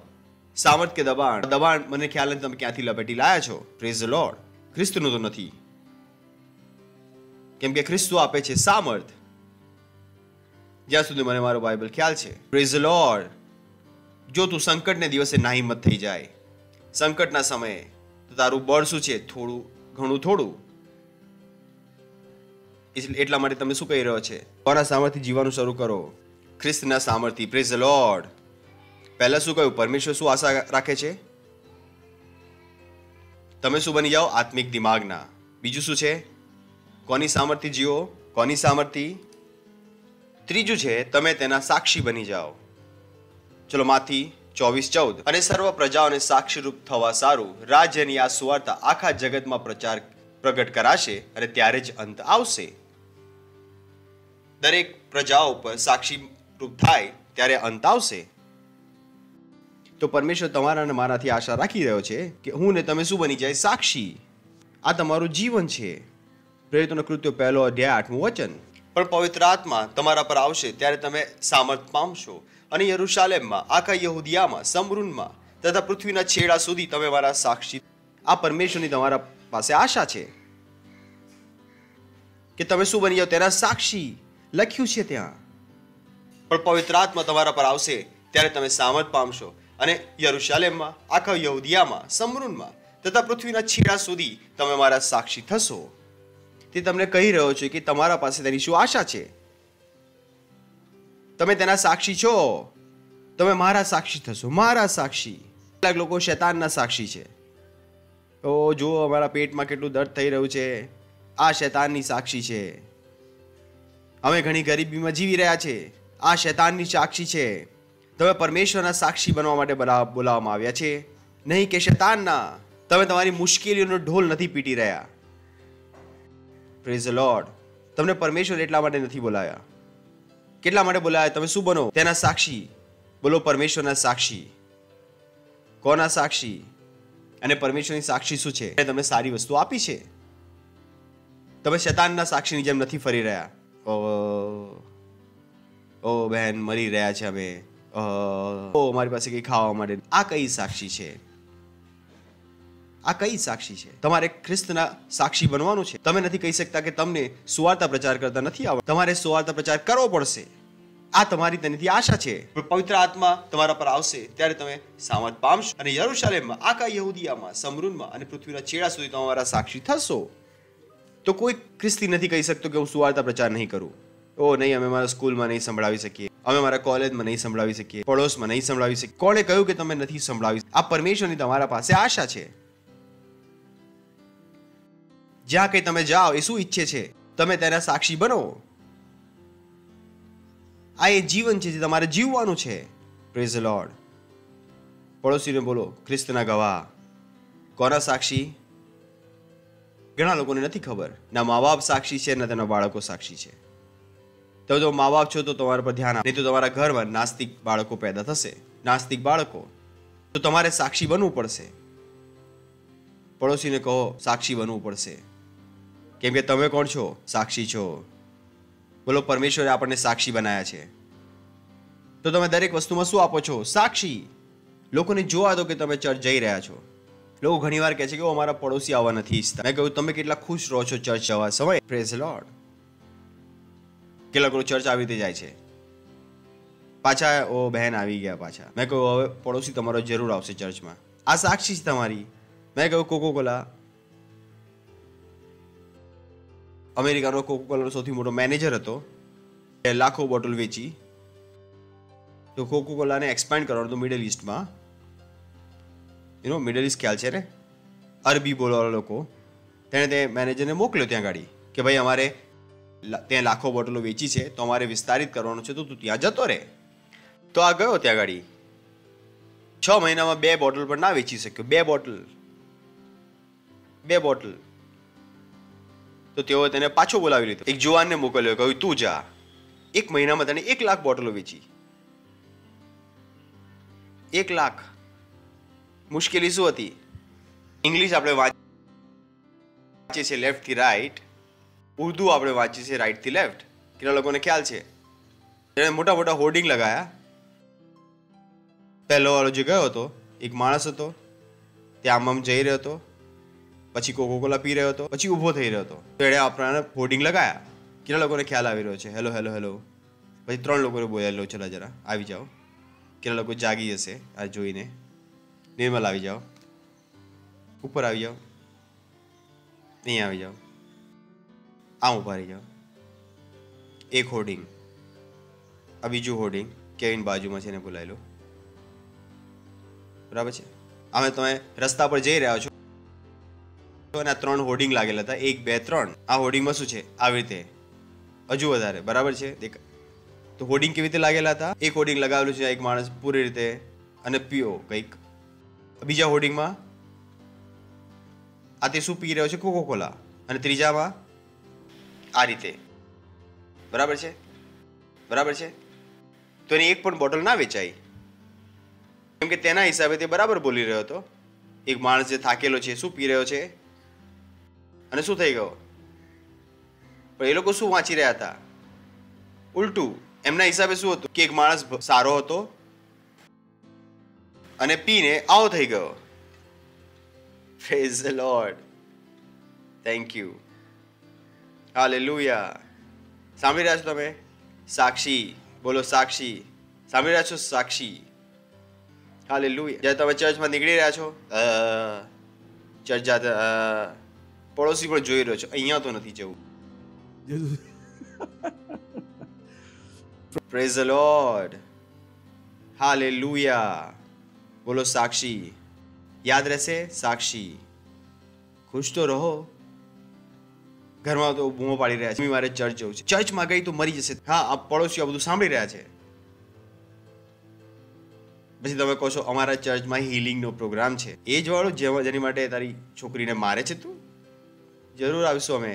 સામર્થ્ય કે દબાણ? દબાણ મને ખ્યાલ નથી તમે ક્યાંથી લપેટી લાયા છો. Praise the lord. ખ્રિસ્તનું તો નથી, કેમ કે ખ્રિસ્ત આપે છે સામર્થ્ય. જ્યાં સુધી મને મારો બાઇબલ ખ્યાલ છે. Praise the lord. જો તું સંકટને દિવસે ના હિંમત થઈ જાય, સંકટના સમયે, તો તારું બળ શું છે? થોડું ઘણું થોડું. એટલા માટે તમે શું કહી રહ્યો છે? કોના સામર્થ્ય જીવવાનું શરૂ કરો? ખ્રિસ્તના સામર્થ્ય. Praise the lord. પહેલા શું કહ્યું? પરમેશ્વર શું આશા રાખે છે? તમે શું બની જાઓ? આત્મિક દિમાગના. બીજું શું છે? કોની સામર્થ્ય જીવો? કોની સામર્થ્ય? ત્રીજું છે, તમે તેના સાક્ષી બની જાઓ. ચલો, માથી 24:14. અને સર્વ પ્રજાઓને સાક્ષીરૂપ થવા સારું રાજ્યની આ સુવાર્તા આખા જગતમાં પ્રગટ કરાશે અને ત્યારે જ અંત આવશે. દરેક પ્રજાઓ પર સાક્ષી રૂપ થાય ત્યારે અંત આવશે. તો પરમેશ્વર તમારા અને મારાથી આશા રાખી રહ્યો છે કે હું ને તમે શું બની જાય? સાક્ષી. આ તમારું જીવન છે. પ્રેરિતોના કૃત્યો 1 અધ્યાય 8મું વચન. પણ પવિત્ર આત્મા તમારા પર આવશે ત્યારે તમે સામર્થ પામશો અને યરૂશાલેમમાં, આખા યહૂદિયામાં, સમરૂનમાં તથા પૃથ્વીના છેડા સુધી તમે મારા સાક્ષી. આ પરમેશ્વરની તમારા પાસે આશા છે કે તમે શું બની જાઓ? તેના સાક્ષી. લખ્યું છે ત્યાં. પણ પવિત્ર આત્મા તમારા પર આવશે ત્યારે તમે સામર્થ પામશો અને યરૂશાલેમમાં, આખા યહૂદિયામાં, સમરૂનમાં તથા પૃથ્વીના છેડા સુધી તમે મારા સાક્ષી થશો. તે તમને કહી રહ્યો છે કે તમારા પાસે તેની શું આશા છે? તમે તેના સાક્ષી છો. તમે મારા સાક્ષી થશો. મારા સાક્ષી. કેટલાક લોકો શૈતાનના સાક્ષી છે. ઓ જો અમારા પેટમાં કેટલું દર્દ થઈ રહ્યું છે, આ શૈતાનની સાક્ષી છે. અમે ઘણી ગરીબીમાં જીવી રહ્યા છે, આ શૈતાનની સાક્ષી છે. તમે પરમેશ્વરના સાક્ષી બનવા માટે બોલાવવામાં આવ્યા છે, નહીં કે શૈતાનના. તમે તમારી મુશ્કેલીઓનો ઢોલ નથી પીટી રહ્યા. Praise the lord. તમને પરમેશ્વર એટલા માટે નથી બોલાયા. કેટલા માટે બોલાયા? તમે શું બનો? તેના સાક્ષી. બોલો પરમેશ્વરના સાક્ષી. કોના સાક્ષી? અને પરમેશ્વરની સાક્ષી શું છે? તમને સારી વસ્તુ આપી છે. તમે શૈતાનના સાક્ષીની જેમ નથી ફરી રહ્યા. ઓ બહેન મરી રહ્યા છે અમે, ઓ મારી પાસે કંઈ ખાવા માટે. આ કઈ સાક્ષી છે? આ કઈ સાક્ષી છે? તમારે ખ્રિસ્તના સાક્ષી બનવાનું છે. તમે નથી કહી શકતા કે તમને સુવાર્તા પ્રચાર કરતા નથી આવડતું. તમારે સુવાર્તા પ્રચાર કરવો પડશે. આ તમારી તેની આશા છે. પવિત્ર આત્મા તમારા પર આવશે ત્યારે તમે સામર્થ પામશો અને યરૂશાલેમમાં, આખા યહૂદિયામાં, સમરૂનમાં અને પૃથ્વીના છેડા સુધી તમારા સાક્ષી થશો. તો કોઈ ખ્રિસ્તી નથી કહી શકતો કે હું સુવાર્તા પ્રચાર નહીં કરું. ઓ નહીં, અમે મારા સ્કૂલમાં નહીં સંભળાવી શકીએ, અમે મારા કોલેજમાં નહીં સંભળાવી શકીએ, પડોશમાં નહીં સંભળાવી શકીએ. કોણે કહ્યું કે તમે નથી સંભળાવી? આ પરમેશ્વરની તમારા પાસે આશા છે. જ્યાં કંઈ તમે જાઓ એ શું ઈચ્છે છે? તમે તેના સાક્ષી બનો. આ એ જીવન છે જે તમારે જીવવાનું છે. Praise the lord. પડોશીને બોલો, ખ્રિસ્તના ગવાહ. કોના સાક્ષી? ઘણા લોકોને નથી ખબર. ના મા બાપ સાક્ષી છે, ના તેના બાળકો સાક્ષી છે. તો જો મા બાપ છો તો તમારા પર ધ્યાન આપો, નહીં તો તમારા ઘરમાં નાસ્તિક બાળકો પેદા થશે, નાસ્તિક બાળકો. તો તમારે સાક્ષી બનવું પડશે. પડોશીને કહો સાક્ષી બનવું પડશે. કેમ કે તમે કોણ છો? સાક્ષી છો. બોલો પરમેશ્વરે આપણને સાક્ષી બનાવ્યા છે. તો તમે દરેક વસ્તુમાં શું આપો છો? સાક્ષી. લોકોને જોવા દો કે તમે ચર્ચ જઈ રહ્યા છો. લોકો ઘણીવાર કહે છે કે અમારા પડોશી આવવા નથી ઈચ્છતા. મેં કહ્યું તમે કેટલા ખુશ રહો છો ચર્ચ જવા સમય. Praise the lord. કેટલાક લોકો ચર્ચ આવી રીતે જાય છે, પાછા ઓ બહેન આવી ગયા પાછા. મેં કહ્યું હવે પડોશી તમારો જરૂર આવશે ચર્ચમાં. આ સાક્ષી છે તમારી. મેં કહ્યું કોકો કોલા, અમેરિકાનો કોકો કોલાનો સૌથી મોટો મેનેજર હતો, એ લાખો બોટલ વેચી. તો કોકો કોલાને એક્સપાન્ડ કરવાનું હતું મિડલ ઇસ્ટમાં. મિડલ ઇસ્ટ ખ્યાલ છે ને, અરબી બોલવાળા લોકો. તેણે તે મેનેજરને મોકલ્યો ત્યાં ગાડી કે ભાઈ અમારે ત્યાં લાખો બોટલો વેચી છે તો અમારે વિસ્તારિત કરવાનું છે, તો તું ત્યાં જતો રહે. તો આ ગયો ત્યાં ગાડી. 6 મહિનામાં 2 બોટલ પણ ના વેચી શક્યો. 2 બોટલ. તો તેઓ તેને પાછો બોલાવી લીધો. એક જુવાનને મોકલ્યો, કહ્યું તું જા. 1 મહિનામાં તેને 1 લાખ બોટલો વેચી. 1 લાખ. મુશ્કેલી શું હતી? ઇંગ્લિશ આપણે વાંચીએ છીએ લેફ્ટ થી રાઈટ, ઉર્દુ આપણે વાંચીએ છીએ રાઈટ થી લેફ્ટ. કેટલા લોકોને ખ્યાલ છે? એણે મોટા મોટા હોર્ડિંગ લગાયા. પહેલો વાળો જે ગયો હતો, એક માણસ હતો, ત્યાં આમ જઈ રહ્યો હતો, પછી કોકો કોલા પી રહ્યો હતો, પછી ઊભો થઈ રહ્યો હતો. તો એણે આપણાને હોર્ડિંગ લગાયા. કેટલા લોકોને ખ્યાલ આવી રહ્યો છે? Hello hello hello. પછી 3 લોકોને બોલાવી લો, ચલા જરા આવી જાઓ. કેટલા લોકો જાગી હશે આ જોઈને? નિર્મલ આવી જાઓ, ઉપર આવી જાઓ, અહીં આવી જાઓ, આમ ઉભા રહી જાઓ. એક હોર્ડિંગ. આ બીજું હોર્ડિંગ કેવિન બાજુમાં છે, એને બોલાવી લો. બરાબર છે? અમે તમે રસ્તા પર જઈ રહ્યા છો અને 3 હોર્ડિંગ લાગેલા હતા. 1 2 3. આ હોર્ડિંગમાં શું છે? આવી રીતે હજુ વધારે. બરાબર છે? તો હોર્ડિંગ કેવી રીતે લાગેલા હતા? એક હોર્ડિંગ લગાવેલું છે એક માણસ પૂરી રીતે અને પીઓ કંઈક. બીજા હોર્ડિંગમાં આ તે શું પી રહ્યો છે? Coca Cola. અને ત્રીજામાં આ રીતે. બરાબર છે? બરાબર છે? તો એની એક પણ બોટલ ના વેચાઈ, કેમ કે તેના હિસાબે તે બરાબર બોલી રહ્યો હતો. એક માણસ જે થાકેલો છે શું પી રહ્યો છે? અને શું થઈ ગયો? પણ એ લોકો શું વાંચી રહ્યા હતા? ઉલટું. એમના હિસાબે શું હતું કે એક માણસ સારો હતો અને પીને આવો થઈ ગયો. Praise the lord. Thank you. Hallelujah. સાંભળી રહ્યા છો તમે? સાક્ષી. બોલો સાક્ષી. સાંભળી રહ્યા છો? સાક્ષી. હાલેલુયા. જ્યારે તમે ચર્ચમાં નીકળી રહ્યા છો, ચર્ચ જાતા પડોશી પણ જોઈ રહ્યો છો, અહીંયા તો નથી જવું. Praise the Lord. હાલેલુયા. બોલો સાક્ષી. યાદ રહેશે? સાક્ષી. ખુશ તો રહો. ઘરમાં તો બૂમો પાડી રહ્યા છે, મારે ચર્ચ જવું છે. ચર્ચમાં ગઈ તો મરી જશે. હા, આ પડોશીઓ બધું સાંભળી રહ્યા છે. પછી તમે કહો છો અમારા ચર્ચમાં હિલિંગનો પ્રોગ્રામ છે. એ જ વાળો જેની માટે તારી છોકરીને મારે છે તું? જરૂર આવીશું અમે.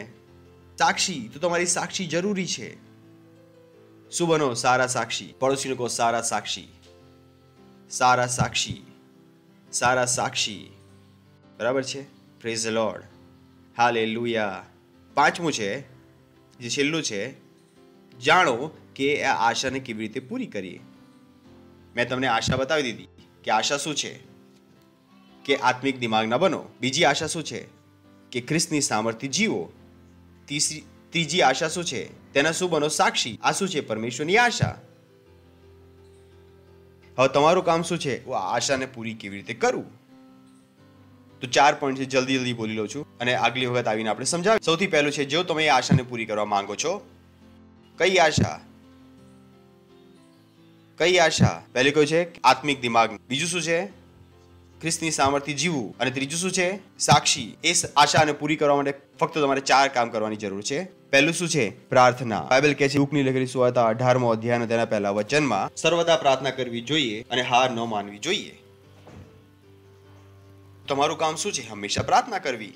સાક્ષી. તો તમારી સાક્ષી જરૂરી છે. શું બનો? સારા સાક્ષી. પડોશીને કહો સારા સાક્ષી. સારા સાક્ષી. સારા સાક્ષી. બરાબર છે? Praise the Lord. હાલેલુયા. પાંચમું છે, જે છેલ્લું છે, જાણો કે આ આશાને કેવી રીતે પૂરી કરીએ. મેં તમને આશા બતાવી દીધી કે આશા શું છે, કે આત્મિક દિમાગના બનો. બીજી આશા શું છે? કે ખ્રિસ્તની સામર્થ્ય જીવો. ત્રીજી આશા શું છે? તેના શું બનો? સાક્ષી. આ શું છે? પરમેશ્વરની આશા. હવે તમારું કામ શું છે? આ આશાને પૂરી કેવી રીતે કરવું? તો 4 પોઈન્ટ છે, જલ્દી બોલી લઉં છું અને આગલી વખત આવીને આપણે સમજાવીએ. સૌથી પહેલું છે, જો તમે એ આશાને પૂરી કરવા માંગો છો. કઈ આશા? કઈ આશા? પહેલી કયું છે? આત્મિક દિમાગ. બીજું શું છે? ખ્રિસ્તની સામર્થ્ય જીવવું. અને ત્રીજું શું છે? સાક્ષી. એ આશાને પૂરી કરવા માટે ફક્ત તમારે 4 કામ કરવાની જરૂર છે. પહેલું શું છે? પ્રાર્થના. બાઇબલ કહે છે, લૂકની લખેલી સુવાર્તા 18મો અધ્યાય તેના પહેલા વચનમાં, સર્વદા પ્રાર્થના કરવી જોઈએ અને હાર ન માનવી જોઈએ. તમારું કામ શું છે? હંમેશા પ્રાર્થના કરવી,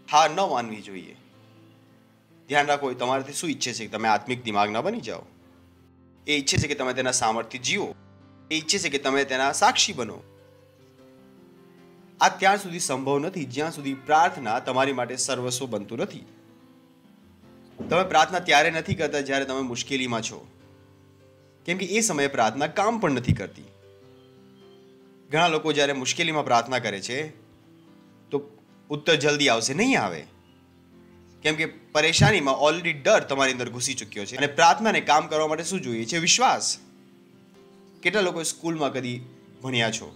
હાર ન માનવી જોઈએ. ધ્યાન રાખો, તમારાથી શું ઈચ્છે છે? કે તમે આત્મિક દિમાગના બની જાઓ. એ ઈચ્છે છે કે તમે તેના સામર્થ્ય જીવો. એ ઈચ્છે છે કે તમે તેના સાક્ષી બનો. આ ત્યાં સુધી સંભવ નથી જ્યાં સુધી પ્રાર્થના તમારી માટે સર્વસ્વ બનતું નથી. તમે પ્રાર્થના ત્યારે નથી કરતા જ્યારે તમે મુશ્કેલીમાં છો, કેમ કે એ સમયે પ્રાર્થના કામ પણ નથી કરતી. ઘણા લોકો જ્યારે મુશ્કેલીમાં પ્રાર્થના કરે છે તો ઉત્તર જલ્દી આવશે નહીં આવે, કેમ કે પરેશાનીમાં ઓલરેડી ડર તમારી અંદર ઘૂસી ચૂક્યો છે. અને પ્રાર્થનાને કામ કરવા માટે શું જોઈએ છે? વિશ્વાસ. કેટલા લોકો સ્કૂલમાં કદી ભણ્યા છો?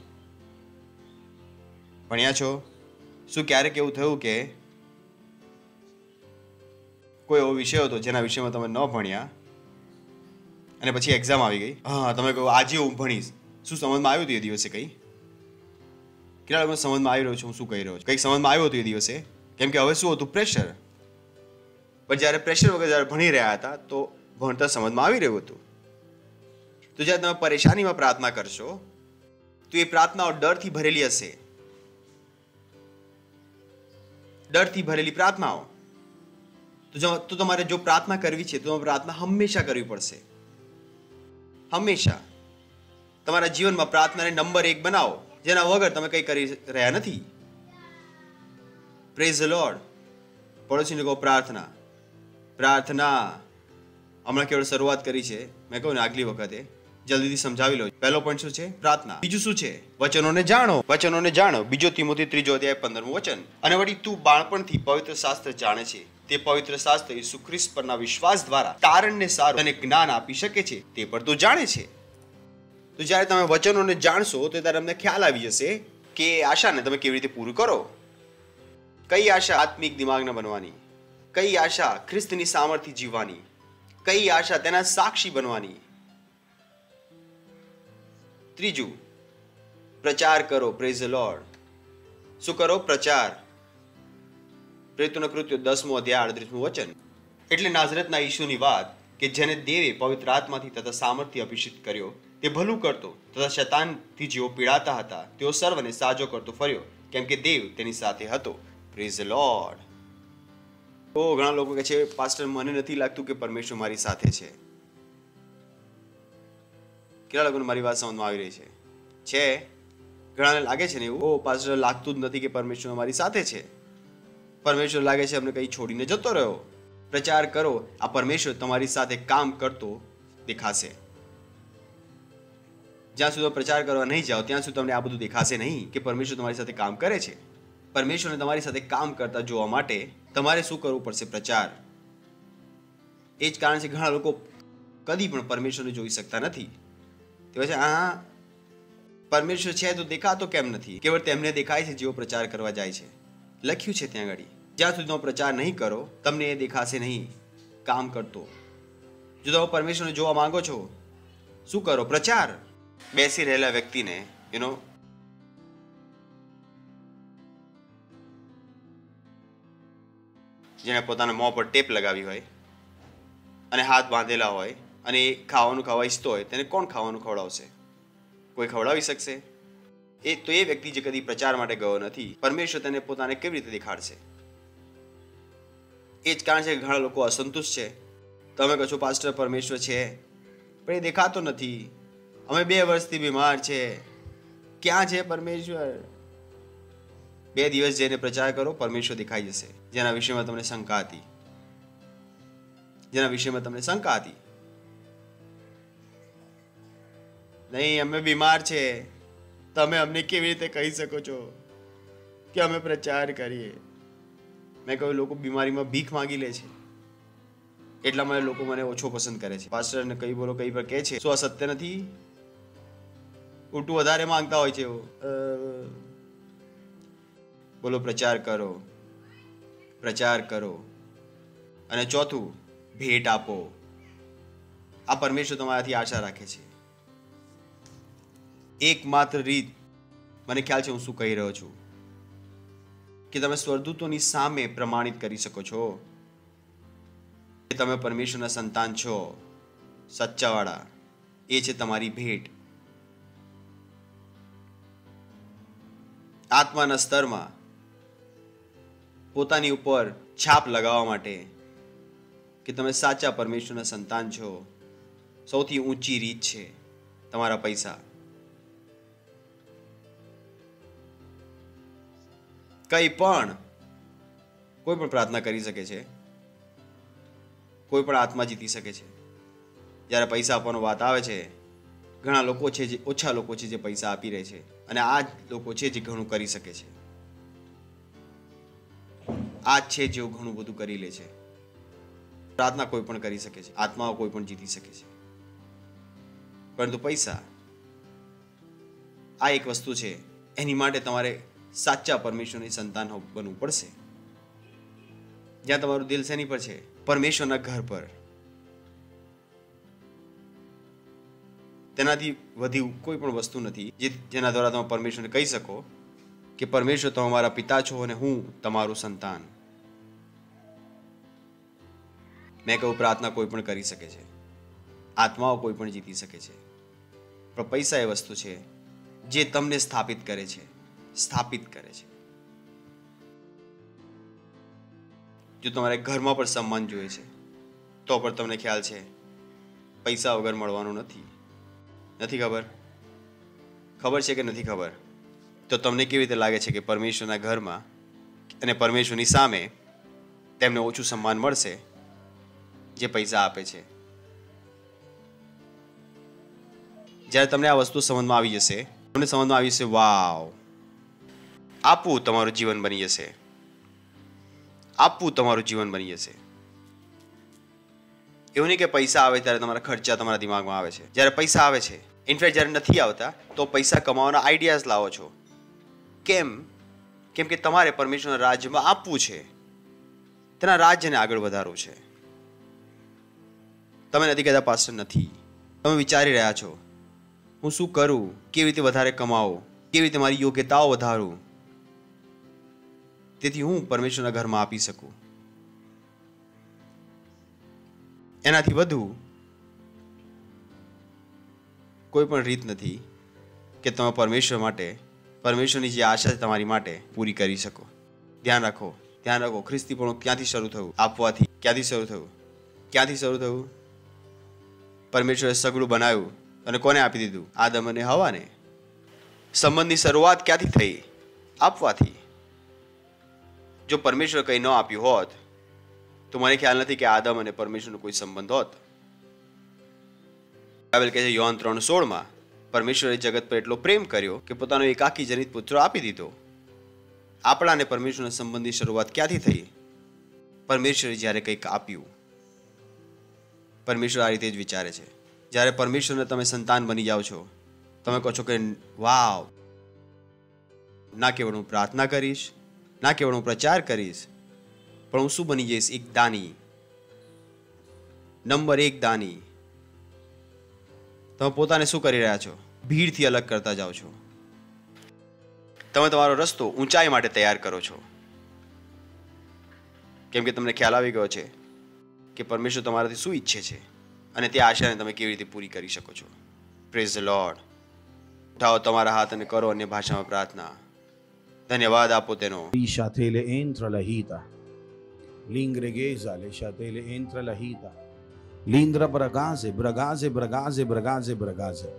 શું ક્યારેક એવું થયું કે કોઈ એવો વિષય હતો જેના વિષયમાં તમે ન ભણ્યા અને પછી એક્ઝામ આવી ગઈ, હા તમે કહો આજે હું ભણીશ, શું સમજમાં આવ્યું હતું એ દિવસે? કંઈ કેટલા લોકોને સમજમાં આવી રહ્યો છું હું શું કહી રહ્યો છું? કંઈક સમજમાં આવ્યું હતું એ દિવસે, કેમ કે હવે શું હતું? પ્રેશર. પણ જ્યારે પ્રેશર વગર જ્યારે ભણી રહ્યા હતા તો ભણતર સમજમાં આવી રહ્યું હતું. તો જ્યારે તમે પરેશાનીમાં પ્રાર્થના કરશો તો એ પ્રાર્થનાઓ ડરથી ભરેલી હશે. ડરથી ભરેલી પ્રાર્થનાઓ. તો તમારે જો પ્રાર્થના કરવી છે તો પ્રાર્થના હંમેશા કરવી પડશે. હંમેશા તમારા જીવનમાં પ્રાર્થનાને નંબર 1 બનાવો, જેના વગર તમે કંઈ કરી રહ્યા નથી. Praise the lord. પડોશીને કહો પ્રાર્થના. પ્રાર્થના હમણાં કેવળ શરૂઆત કરી છે, મેં કહું ને આગલી વખતે જલ્દીથી સમજાવી લો. પહેલો પોઈન્ટ શું છે? પ્રાર્થના. બીજું શું છે? વચનોને જાણો. વચનોને જાણો. બીજો તિમોથી 3 અધ્યાય 15મું વચન. અને વળી તું બાળપણથી પવિત્ર શાસ્ત્ર જાણે છે. તે પવિત્ર શાસ્ત્ર ઈસુ ખ્રિસ્ત પરના વિશ્વાસ દ્વારા તારણને સારું અને જ્ઞાન આપી શકે છે તે પણ તું જાણે છે. તો જ્યારે તમે વચનોને જાણશો તો ત્યારે તમને ખ્યાલ આવી જશે કે આશાને તમે કેવી રીતે પૂરું કરો. કઈ આશા? આત્મિક દિમાગના બનવાની. કઈ આશા? ખ્રિસ્તની સામર્થ્ય જીવવાની. કઈ આશા? તેના સાક્ષી બનવાની. ત્રીજું, પ્રચાર કરો. Praise the lord. શું કરો? પ્રચાર. પ્રેરિતોના કૃત્યો 10મો અધ્યાય 38મું વચન. એટલે નાઝરેતના ઈસુની વાત કે જેને દેવે પવિત્ર આત્માથી તથા સામર્થ્ય અભિષેક કર્યો તે ભલું કરતો તથા શૈતાનથી જેઓ પીડાતા હતા તેઓ સર્વને સાજો કરતો ફર્યો, કેમ કે દેવ તેની સાથે હતો. Praise the Lord. તો ઘણા લોકો કહે છે પાસ્ટર મને નથી લાગતું કે પરમેશ્વર મારી સાથે છે. કેટલા લોકોને મારી વાત સમજમાં આવી રહી છે? ઘણાને લાગે છે ને એવું, ઓ પાસ્ટર લાગતું જ નથી કે પરમેશ્વર મારી સાથે છે. પરમેશ્વર લાગે છે અમને કંઈ છોડીને જતો રહ્યો. પ્રચાર કરો, આ પરમેશ્વર તમારી સાથે કામ કરતો દેખાશે. જ્યાં સુધી પ્રચાર કરવા નહીં જાઓ ત્યાં સુધી તમને આ બધું દેખાશે નહીં કે પરમેશ્વર તમારી સાથે કામ કરે છે. પરમેશ્વરને તમારી સાથે કામ કરતા જોવા માટે તમારે શું કરવું પડશે? પ્રચાર. એ જ કારણ છે ઘણા લોકો કદી પણ પરમેશ્વરને જોઈ શકતા નથી. તે છે હા પરમેશ્વર છે તો દેખાતો કેમ નથી? કેવળ તેમને દેખાય છે જેઓ પ્રચાર કરવા જાય છે. લખ્યું છે ત્યાં આગળ, જ્યાં સુધીનો પ્રચાર નહીં કરો તમને એ દેખાશે નહીં કામ કરતો. જો તમે પરમેશ્વરને જોવા માંગો છો, શું કરો? પ્રચાર. બેસી રહેલા વ્યક્તિને જેને પોતાના મોં પર ટેપ લગાવી હોય અને હાથ બાંધેલા હોય અને એ ખાવાનું ખાવા ઈચ્છતો હોય તેને કોણ ખાવાનું ખવડાવશે? કોઈ ખવડાવી શકશે? એ વ્યક્તિ જે કદી પ્રચાર માટે ગયો નથી, પરમેશ્વર તેને પોતાને કેવી રીતે દેખાડશે? એ જ કારણ છે કે ઘણા લોકો અસંતુષ્ટ છે. તમે કહો છો પાસ્ટર પરમેશ્વર છે પણ એ દેખાતો નથી, અમે 2 વર્ષથી બીમાર છે, ક્યાં છે પરમેશ્વર? 2 દિવસ જઈને પ્રચાર કરો, પરમેશ્વર દેખાઈ જશે. જેના વિષયમાં તમને શંકા હતી, નહીં અમે બીમાર છે, તમે અમને કેવી રીતે કહી શકો છો કે અમે પ્રચાર કરીએ? મેં કહ્યું લોકો બીમારીમાં ભીખ માંગી લે છે, એટલા માટે લોકો મને ઓછો પસંદ કરે છે. પાસ્ટરને કઈ બોલો કઈ પર કહે છે, શું આ સત્ય નથી? ઉલટું વધારે માંગતા હોય છે. બોલો પ્રચાર કરો. અને ચોથું, ભેટ આપો. આ પરમેશ્વર તમારાથી આશા રાખે છે. એકમાત્ર રીત, મને ખ્યાલ છે હું શું કહી રહ્યો છું, કે તમે સ્વર્ગદૂતોની સામે પ્રમાણિત કરી શકો છો કે તમે પરમેશ્વરના સંતાન છો, સચ્ચાવાળા. એ છે તમારી ભેટ. આત્માના સ્તરમાં પોતાની ઉપર છાપ લગાવવા માટે કે તમે સાચા પરમેશ્વરના સંતાન છો, સૌથી ઊંચી રીત છે તમારા પૈસા. કોઈ પણ પ્રાર્થના કરી શકે છે, કોઈ પણ આત્મા જીતી શકે છે. જ્યારે પૈસા આપવાનો વાત આવે છે, ઘણા લોકો છે જે ઓછા લોકો છે જે પૈસા આપી રહે છે, અને આ જ લોકો છે જે ઘણું કરી શકે છે. આ જ છે જેઓ ઘણું બધું કરી લે છે. પ્રાર્થના કોઈ પણ કરી શકે છે, આત્માઓ કોઈ પણ જીતી શકે છે, પરંતુ પૈસા આ એક વસ્તુ છે, એની માટે તમારે સાચા પરમેશ્વરની સંતાન બનવું પડશે. જ્યાં તમારું દિલ શેની પર છે? પરમેશ્વરના ઘર પર. તેનાથી વધુ કોઈ પણ વસ્તુ નથી જેના દ્વારા તમે પરમેશ્વરને કહી શકો કે પરમેશ્વર તમે મારા પિતા છો અને હું તમારું સંતાન. મેં કહ્યું પ્રાર્થના કોઈ પણ કરી શકે છે, આત્માઓ કોઈ પણ જીતી શકે છે, પણ પૈસા એ વસ્તુ છે જે તમને સ્થાપિત કરે છે. જો તમારે ઘરમાં પણ સન્માન જોઈએ છે તો પણ તમને ખ્યાલ છે પૈસા વગર મળવાનું નથી. ખબર છે કે નથી ખબર? તો તમને કેવી રીતે લાગે છે કે પરમેશ્વરના ઘરમાં અને પરમેશ્વરની સામે તેમને ઓછું સન્માન મળશે જે પૈસા આપે છે? જ્યારે તમને આ વસ્તુ સમજમાં આવી જશે, વાવ, આપવું તમારું જીવન બની જશે. એવું નહીં કે પૈસા આવે ત્યારે તમારા ખર્ચા તમારા દિમાગમાં આવે છે. જ્યારે પૈસા આવે છે, ઇનફેક્ટ જ્યારે નથી આવતા તો પૈસા કમાવાના આઈડિયાઝ લાવો છો. કેમ કે તમારે પરમેશ્વરના રાજ્યમાં આપવું છે, તેના રાજ્યને આગળ વધારવું છે. તમે નથી કહેતા પાસ્ટર નથી, તમે વિચારી રહ્યા છો હું શું કરું, કેવી રીતે વધારે કમાવું, કેવી રીતે મારી યોગ્યતાઓ વધારું, તેથી હું પરમેશ્વરના ઘરમાં આપી શકું. એનાથી વધુ કોઈ પણ રીત નથી કે તમે પરમેશ્વર માટે, પરમેશ્વરની જે આશા છે તમારી માટે પૂરી કરી શકો. ધ્યાન રાખો, ખ્રિસ્તીપણું ક્યાંથી શરૂ થયું? આપવાથી. ક્યાંથી શરૂ થયું? પરમેશ્વરે સગડું બનાવ્યું અને કોને આપી દીધું? આદમ અને હવાને. સંબંધની શરૂઆત ક્યાંથી થઈ? આપવાથી. જો પરમેશ્વર કંઈ ન આપ્યું હોત તો મને ખ્યાલ નથી કે આદમ અને પરમેશ્વરનો કોઈ સંબંધ હોત. બાઇબલ કહે છે યોહાન 3:16 પરમેશ્વરે જગત પર એટલો પ્રેમ કર્યો કે પોતાનો એકાકી જનિત પુત્ર આપી દીધો. આપણા અને પરમેશ્વરના સંબંધની શરૂઆત ક્યાંથી થઈ? પરમેશ્વરે જ્યારે કંઈક આપ્યું. પરમેશ્વર આ રીતે જ વિચારે છે. જ્યારે પરમેશ્વરને તમે સંતાન બની જાઓ છો, તમે કહો છો કે વાવ, ના કેવળ હું પ્રાર્થના કરીશ, ના કેવળ હું પ્રચાર કરીશ, પણ હું શું બની જઈશ? એક દાની, નંબર 1 દાની. તમે પોતાને શું કરી રહ્યા છો? ભીડથી અલગ કરતા જાઓ છો. તમે તમારો રસ્તો ઊંચાઈ માટે તૈયાર કરો છો, કેમ કે તમને ખ્યાલ આવી ગયો છે કે પરમેશ્વર તમારાથી શું ઈચ્છે છે અને તે આશાને તમે કેવી રીતે પૂરી કરી શકો છો. Praise the lord. ઉઠાવો તમારા હાથ અને કરો અન્ય ભાષામાં પ્રાર્થના. ધન્યવાદ આપો તેનો. Shatele entra la hita. Lingregeza le shatele entra la hita. Lindra bragaze, bragaze, bragaze, bragaze, bragaze.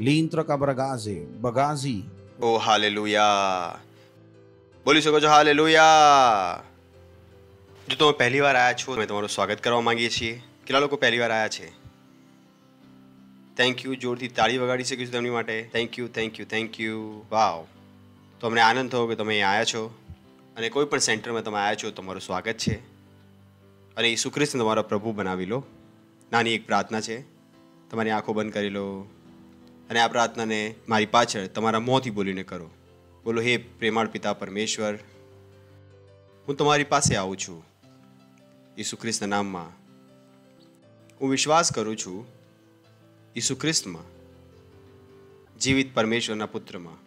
Lintra ka bragaze, bagazi. ઓ હાલેલુયા. બોલી શકો છો હાલેલુયા. જો તમે પહેલી વાર આવ્યા છો, અમે તમારું સ્વાગત કરવા માંગીએ છીએ. કેટલા લોકો પહેલી વાર આવ્યા છે? Thank you. જોરથી તાળી વગાડી શકીશું તેમની માટે. Thank you, thank you, thank you. Wow. તો અમને આનંદ થયો કે તમે અહીં આવ્યા છો અને કોઈ પણ સેન્ટરમાં તમે આવ્યા છો, તમારું સ્વાગત છે. અને ઈસુ ખ્રિસ્તને તમારો પ્રભુ બનાવી લો. નાની એક પ્રાર્થના છે. તમારી આંખો બંધ કરી લો અને આ પ્રાર્થનાને મારી પાછળ તમારા મોંથી બોલીને કરો. બોલો, હે પ્રેમાળ પિતા પરમેશ્વર, હું તમારી પાસે આવું છું ઈસુ ખ્રિસ્તના નામમાં. હું વિશ્વાસ કરું છું ઈસુ ખ્રિસ્તમાં, જીવિત પરમેશ્વરના પુત્રમાં.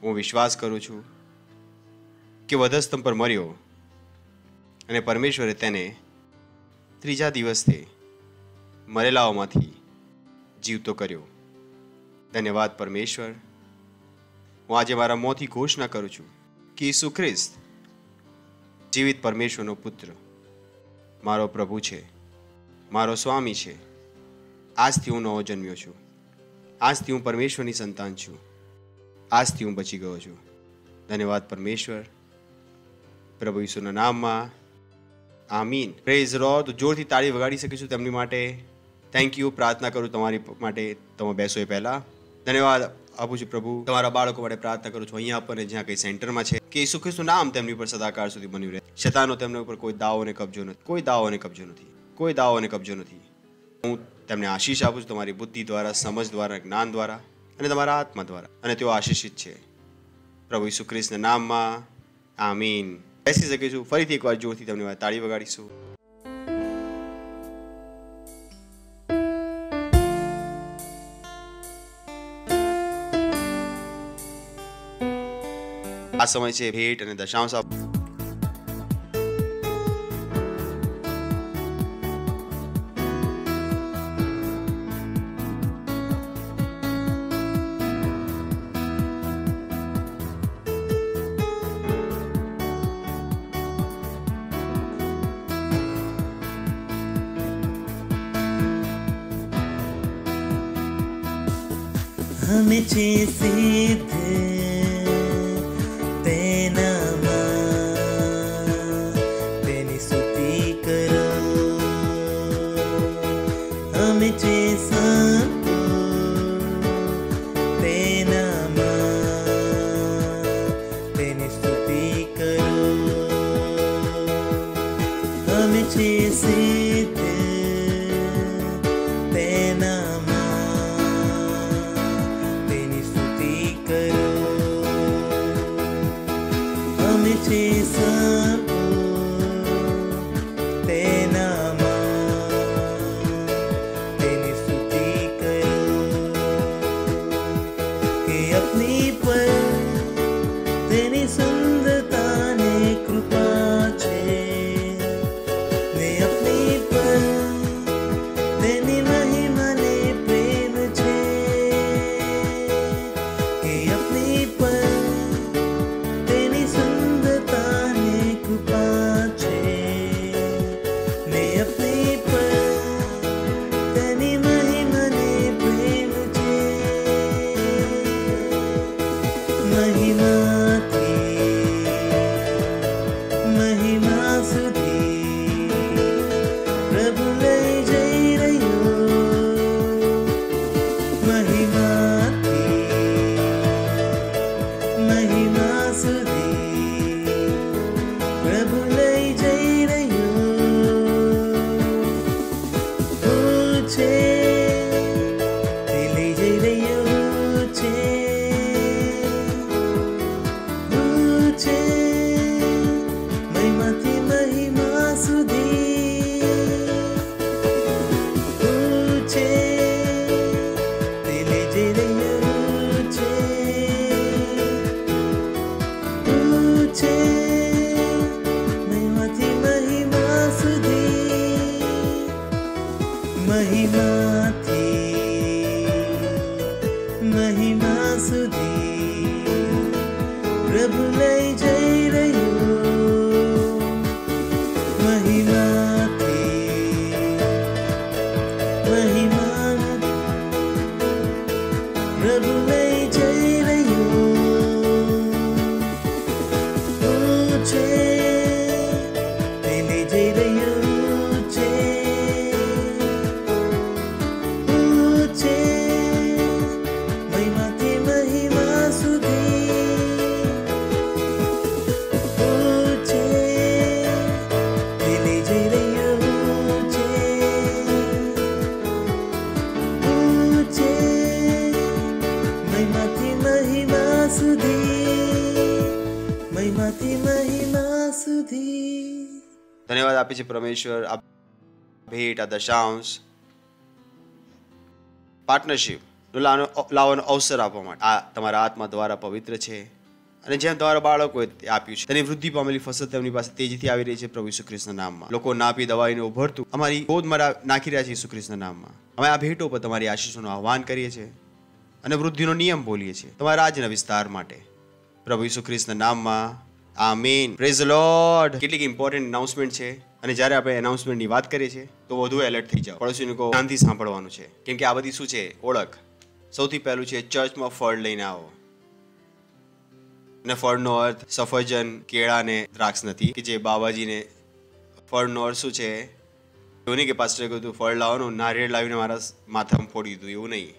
હું વિશ્વાસ કરું છું કે વધસ્તંભ પર મર્યો અને પરમેશ્વરે તેને 3જા દિવસે મરેલાઓમાંથી જીવતો કર્યો. ધન્યવાદ પરમેશ્વર. હું આજે મારા મોંથી ઘોષણા કરું છું કે ઈસુ ખ્રિસ્ત જીવિત પરમેશ્વરનો પુત્ર, મારો પ્રભુ છે, મારો સ્વામી છે. આજથી હું નવો જન્મ્યો છું. આજથી હું પરમેશ્વરની સંતાન છું. આજથી હું બચી ગયો છું. ધન્યવાદ પરમેશ્વર. પ્રભુ ઈસુના નામમાં આમીન. Praise lord. જોરથી તાળી વગાડી શકીશું તેમની માટે. Thank you. પ્રાર્થના કરું તમારી માટે. તમે બેસો એ પહેલા ધન્યવાદ આપું છું પ્રભુ. તમારા બાળકો માટે પ્રાર્થના કરું છું અહીંયા પર જ્યાં કંઈ સેન્ટરમાં છે, કે ઈસુ ખ્રિસ્તનું નામ તેમની ઉપર સદાકાળ સુધી બન્યું રહે. શૈતાનનો તેમના ઉપર કોઈ દાવો અને કબજો નથી. કોઈ દાવો અને કબજો નથી. કોઈ દાવો અને કબજો નથી. હું તેમને આશીષ આપું છું તમારી બુદ્ધિ દ્વારા, સમજ દ્વારા, જ્ઞાન દ્વારા અને તમારા આત્મા દ્વારા. અને તેઓ આશીષિત છે પ્રભુ ઈસુ ખ્રિસ્તના નામમાં. આમીન. બેસી શકીશું. ફરીથી એકવાર જોરથી તમને તાળી વગાડીશું. આ સમય છે ભેટ અને દશાંશ આપ. हमें सिद्ध तेनी स्तुति करो. हमें तेनी स्तुति करो. हमें सिद्ध सुंदरता ने कृपा छे ने अपनी महिमा સુધી પ્રભુ લઈ જઈ રહ્યો મહિમાથી મહિમા સુધી પ્રભુ લઈ જઈ રહ્યો છે તે લઈ જઈ રહ્યો છે મહિમાથી મહિમા સુધી છે તે લઈ જઈ રહ્યો છે મહિમાથી મહિમા સુધી મહિમાથી મહિમા સુધી પ્રભુ લઈ જઈ રહ્યો મહિમાથી મહિમા પ્રભુ લઈ જઈ રહ્યો છે તે લઈ જઈ રહ્યો છે મહિમાથી મહિમા સુધી તે લઈ જઈ રહ્યો છે મહિમાથી મહિમા સુધી મહિમાથી મહિમા સુધી ધન્યવાદ આપે છે પરમેશ્વર આ ભેટ આ દશાંશ પાર્ટનરશિપ લાવવાનો અવસર આપવા માટે આ તમારા આત્મા દ્વારા પવિત્ર છે અને જેમ તમારા બાળકોએ આપ્યું છે તેની વૃદ્ધિ પામેલી ફસલ તેમની પાસે તેજીથી આવી રહી છે પ્રભુ ઈસુ ખ્રિસ્તના નામમાં લોકો નાપી દવાઈને ઉભરતું અમારી ગોદમાં નાખી રહ્યા છે ઈસુ ખ્રિસ્તના નામમાં અમે આ ભેટો પર તમારી આશીષોનું આહ્વાન કરીએ છીએ અને વૃદ્ધિનો નિયમ બોલીએ છીએ તમારા રાજ્યના વિસ્તાર માટે પ્રભુ ઈસુ ખ્રિસ્તના નામમાં આમીન પ્રેઝ ધ લોર્ડ કેટલીક ઇમ્પોર્ટન્ટ અનાઉન્સમેન્ટ છે અને જ્યારે આપણે એનાઉન્સમેન્ટની વાત કરીએ છીએ તો વધુ એલર્ટ થઈ જાઓ પડોશીને કહો ધ્યાનથી સાંભળવાનું છે કેમ કે આ બધી શું છે ઓળખ સૌથી પહેલું છે ચર્ચમાં ફળ લઈને આવો અને ફળનો અર્થ સફરજન કેળા ને દ્રાક્ષ નથી કે જે બાબાજીને ફળનો અર્થ શું છે એવું નહીં કે પાસ્ટરે કહ્યું ફળ લાવવાનું નારિયેળ લાવીને મારા માથામાં ફોડી દીધું એવું નહીં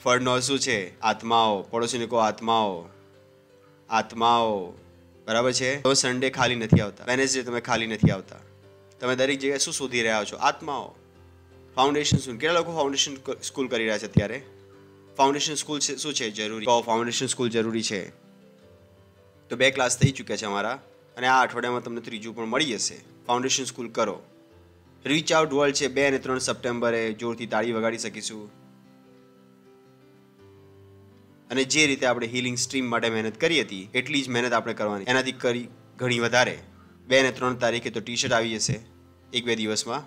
ફળનો અર્થ શું છે આત્માઓ પડોશીને કહો આત્માઓ આત્માઓ બરાબર છે તમે સન્ડે ખાલી નથી આવતા વેનસડે તમે ખાલી નથી આવતા તમે દરેક જગ્યાએ શું શોધી રહ્યા છો આત્માઓ ફાઉન્ડેશન સ્કૂલ કેટલા લોકો ફાઉન્ડેશન સ્કૂલ કરી રહ્યા છે અત્યારે ફાઉન્ડેશન સ્કૂલ શું છે જરૂરી ફાઉન્ડેશન સ્કૂલ જરૂરી છે તો 2 ક્લાસ થઈ ચૂક્યા છે અમારા અને આ અઠવાડિયામાં તમને ત્રીજું પણ મળી જશે ફાઉન્ડેશન સ્કૂલ કરો રીચ આઉટ વર્લ્ડ છે 2 અને 3 સપ્ટેમ્બરે જોરથી તાળી વગાડી શકીશું અને જે રીતે આપણે હીલિંગ સ્ટ્રીમ માટે મહેનત કરી હતી એટલી જ મહેનત આપણે કરવાની એનાથી કરી ઘણી વધારે 2 અને 3 તારીખે તો ટી શર્ટ આવી જશે 1-2 દિવસમાં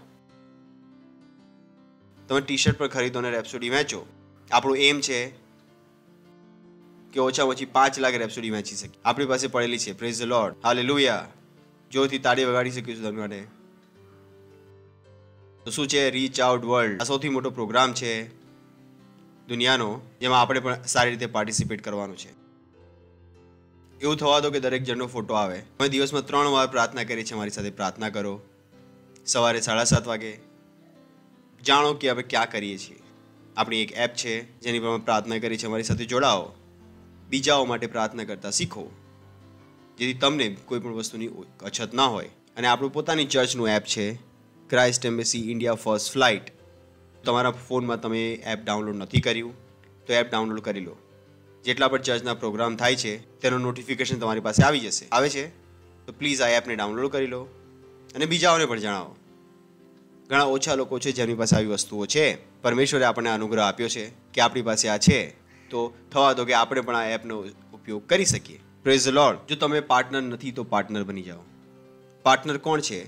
તમે ટી શર્ટ પર ખરીદો અને રેપ્સોડી વેચો આપણું એમ છે કે ઓછામાં ઓછી 5 લાખ રેપ્સોડી વેચી શકીએ આપણી પાસે પડેલી છે પ્રેઝ ધ લોર્ડ હાલેલુયા જોરથી તાળી વગાડી શકીશું તમે માટે તો શું છે રીચ આઉટ વર્લ્ડ આ સૌથી મોટો પ્રોગ્રામ છે દુનિયાનો જેમાં આપણે પણ સારી રીતે પાર્ટિસિપેટ કરવાનું છે એવું થવા દો કે દરેક જણનો ફોટો આવે અમે દિવસમાં 3 વાર પ્રાર્થના કરીએ છીએ મારી સાથે પ્રાર્થના કરો સવારે 7:30 વાગે જાણો કે આપણે ક્યાં કરીએ છીએ આપણી એક એપ છે જેની પર અમે પ્રાર્થના કરી છે અમારી સાથે જોડાઓ બીજાઓ માટે પ્રાર્થના કરતા શીખો જેથી તમને કોઈ પણ વસ્તુની અછત ના હોય અને આપણું પોતાની ચર્ચનું એપ છે Christ embassy India first flight તમારા ફોનમાં તમે એપ ડાઉનલોડ નથી કર્યું તો એપ ડાઉનલોડ કરી લો જેટલા પણ ચર્ચના પ્રોગ્રામ થાય છે તેનું નોટિફિકેશન તમારી પાસે આવી જશે આવે છે તો પ્લીઝ આ એપને ડાઉનલોડ કરી લો અને બીજાઓને પણ જણાવો ઘણા ઓછા લોકો છે જેમની પાસે આવી વસ્તુઓ છે પરમેશ્વરે આપણને અનુગ્રહ આપ્યો છે કે આપણી પાસે આ છે તો થવા દો કે આપણે પણ આ એપનો ઉપયોગ કરી શકીએ પ્રેઝ ધ લોર્ડ જો તમે પાર્ટનર નથી તો પાર્ટનર બની જાઓ પાર્ટનર કોણ છે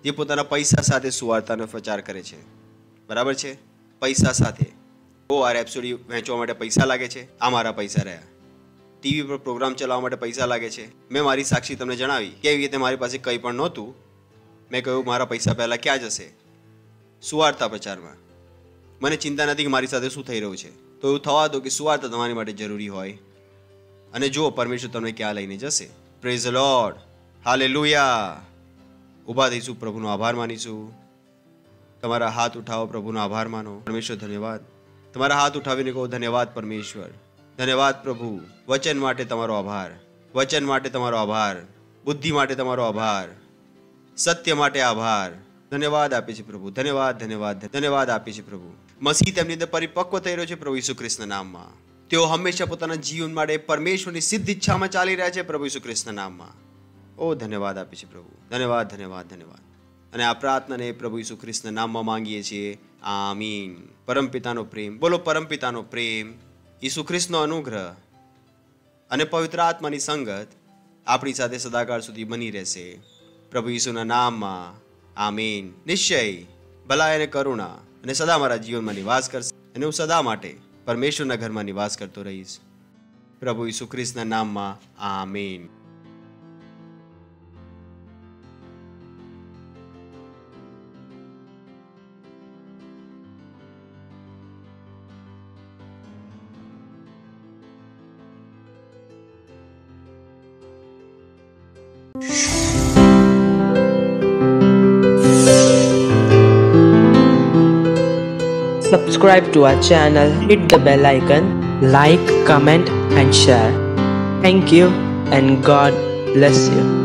જે પોતાના પૈસા સાથે સુવાર્તાનો પ્રચાર કરે છે બરાબર છે પૈસા સાથે આ રેપ્સોડી વહેંચવા માટે પૈસા લાગે છે આ મારા પૈસા રહ્યા ટીવી પર પ્રોગ્રામ ચલાવવા માટે પૈસા લાગે છે મેં મારી સાક્ષી તમને જણાવી કેવી રીતે મારી પાસે કંઈ પણ નહોતું મેં કહ્યું મારા પૈસા પહેલાં ક્યાં જશે સુવાર્તા પ્રચારમાં મને ચિંતા નથી કે મારી સાથે શું થઈ રહ્યું છે તો એવું થવા દો કે સુવાર્તા તમારી માટે જરૂરી હોય અને જો પરમેશ્વર તમને ક્યાં લઈને જશે પ્રેઝ ધ લોર્ડ હાલેલુયા ઊભા થઈશું, પ્રભુનો આભાર માનીશું. તમારા હાથ ઉઠાવો, પ્રભુનો આભાર માનો. પરમેશ્વર ધન્યવાદ. તમારા હાથ ઉઠાવીને કહો ધન્યવાદ પરમેશ્વર, ધન્યવાદ પ્રભુ. વચન માટે તમારો આભાર, વચન માટે તમારો આભાર, બુદ્ધિ માટે તમારો આભાર, સત્ય માટે આભાર. ધન્યવાદ આપે છે પ્રભુ, ધન્યવાદ ધન્યવાદ ધન્યવાદ આપે છે પ્રભુ. મસીહ તેમની અંદર પરિપક્વ થઈ રહ્યો છે પ્રભુ ઈસુ ખ્રિસ્તના નામમાં. તેઓ હંમેશા પોતાના જીવન માટે પરમેશ્વરની સિદ્ધ ઈચ્છામાં ચાલી રહ્યા છે પ્રભુ ઈસુ ખ્રિસ્તના નામમાં. ઓ ધન્યવાદ આપે છે પ્રભુ, ધન્યવાદ ધન્યવાદ ધન્યવાદ. અને આ પ્રાર્થનાને પ્રભુ ઈસુ ખ્રિસ્તના નામમાં માંગીએ છીએ. આમીન. પરમપિતાનો પ્રેમ, બોલો પરમપિતાનો પ્રેમ, ઈસુ ખ્રિસ્તનો અનુગ્રહ અને પવિત્ર આત્માની સંગત આપણી સાથે સદાકાળ સુધી બની રહેશે પ્રભુ ઈસુના નામમાં. આમીન. નિશ્ચય ભલાઈ અને કરુણા અને સદા મારા જીવનમાં નિવાસ કરશે અને હું સદા માટે પરમેશ્વરના ઘરમાં નિવાસ કરતો રહીશ પ્રભુ ઈસુ ખ્રિસ્તના નામમાં. આમીન. Subscribe to our channel, hit the bell icon, like, comment and share. Thank you and God bless you.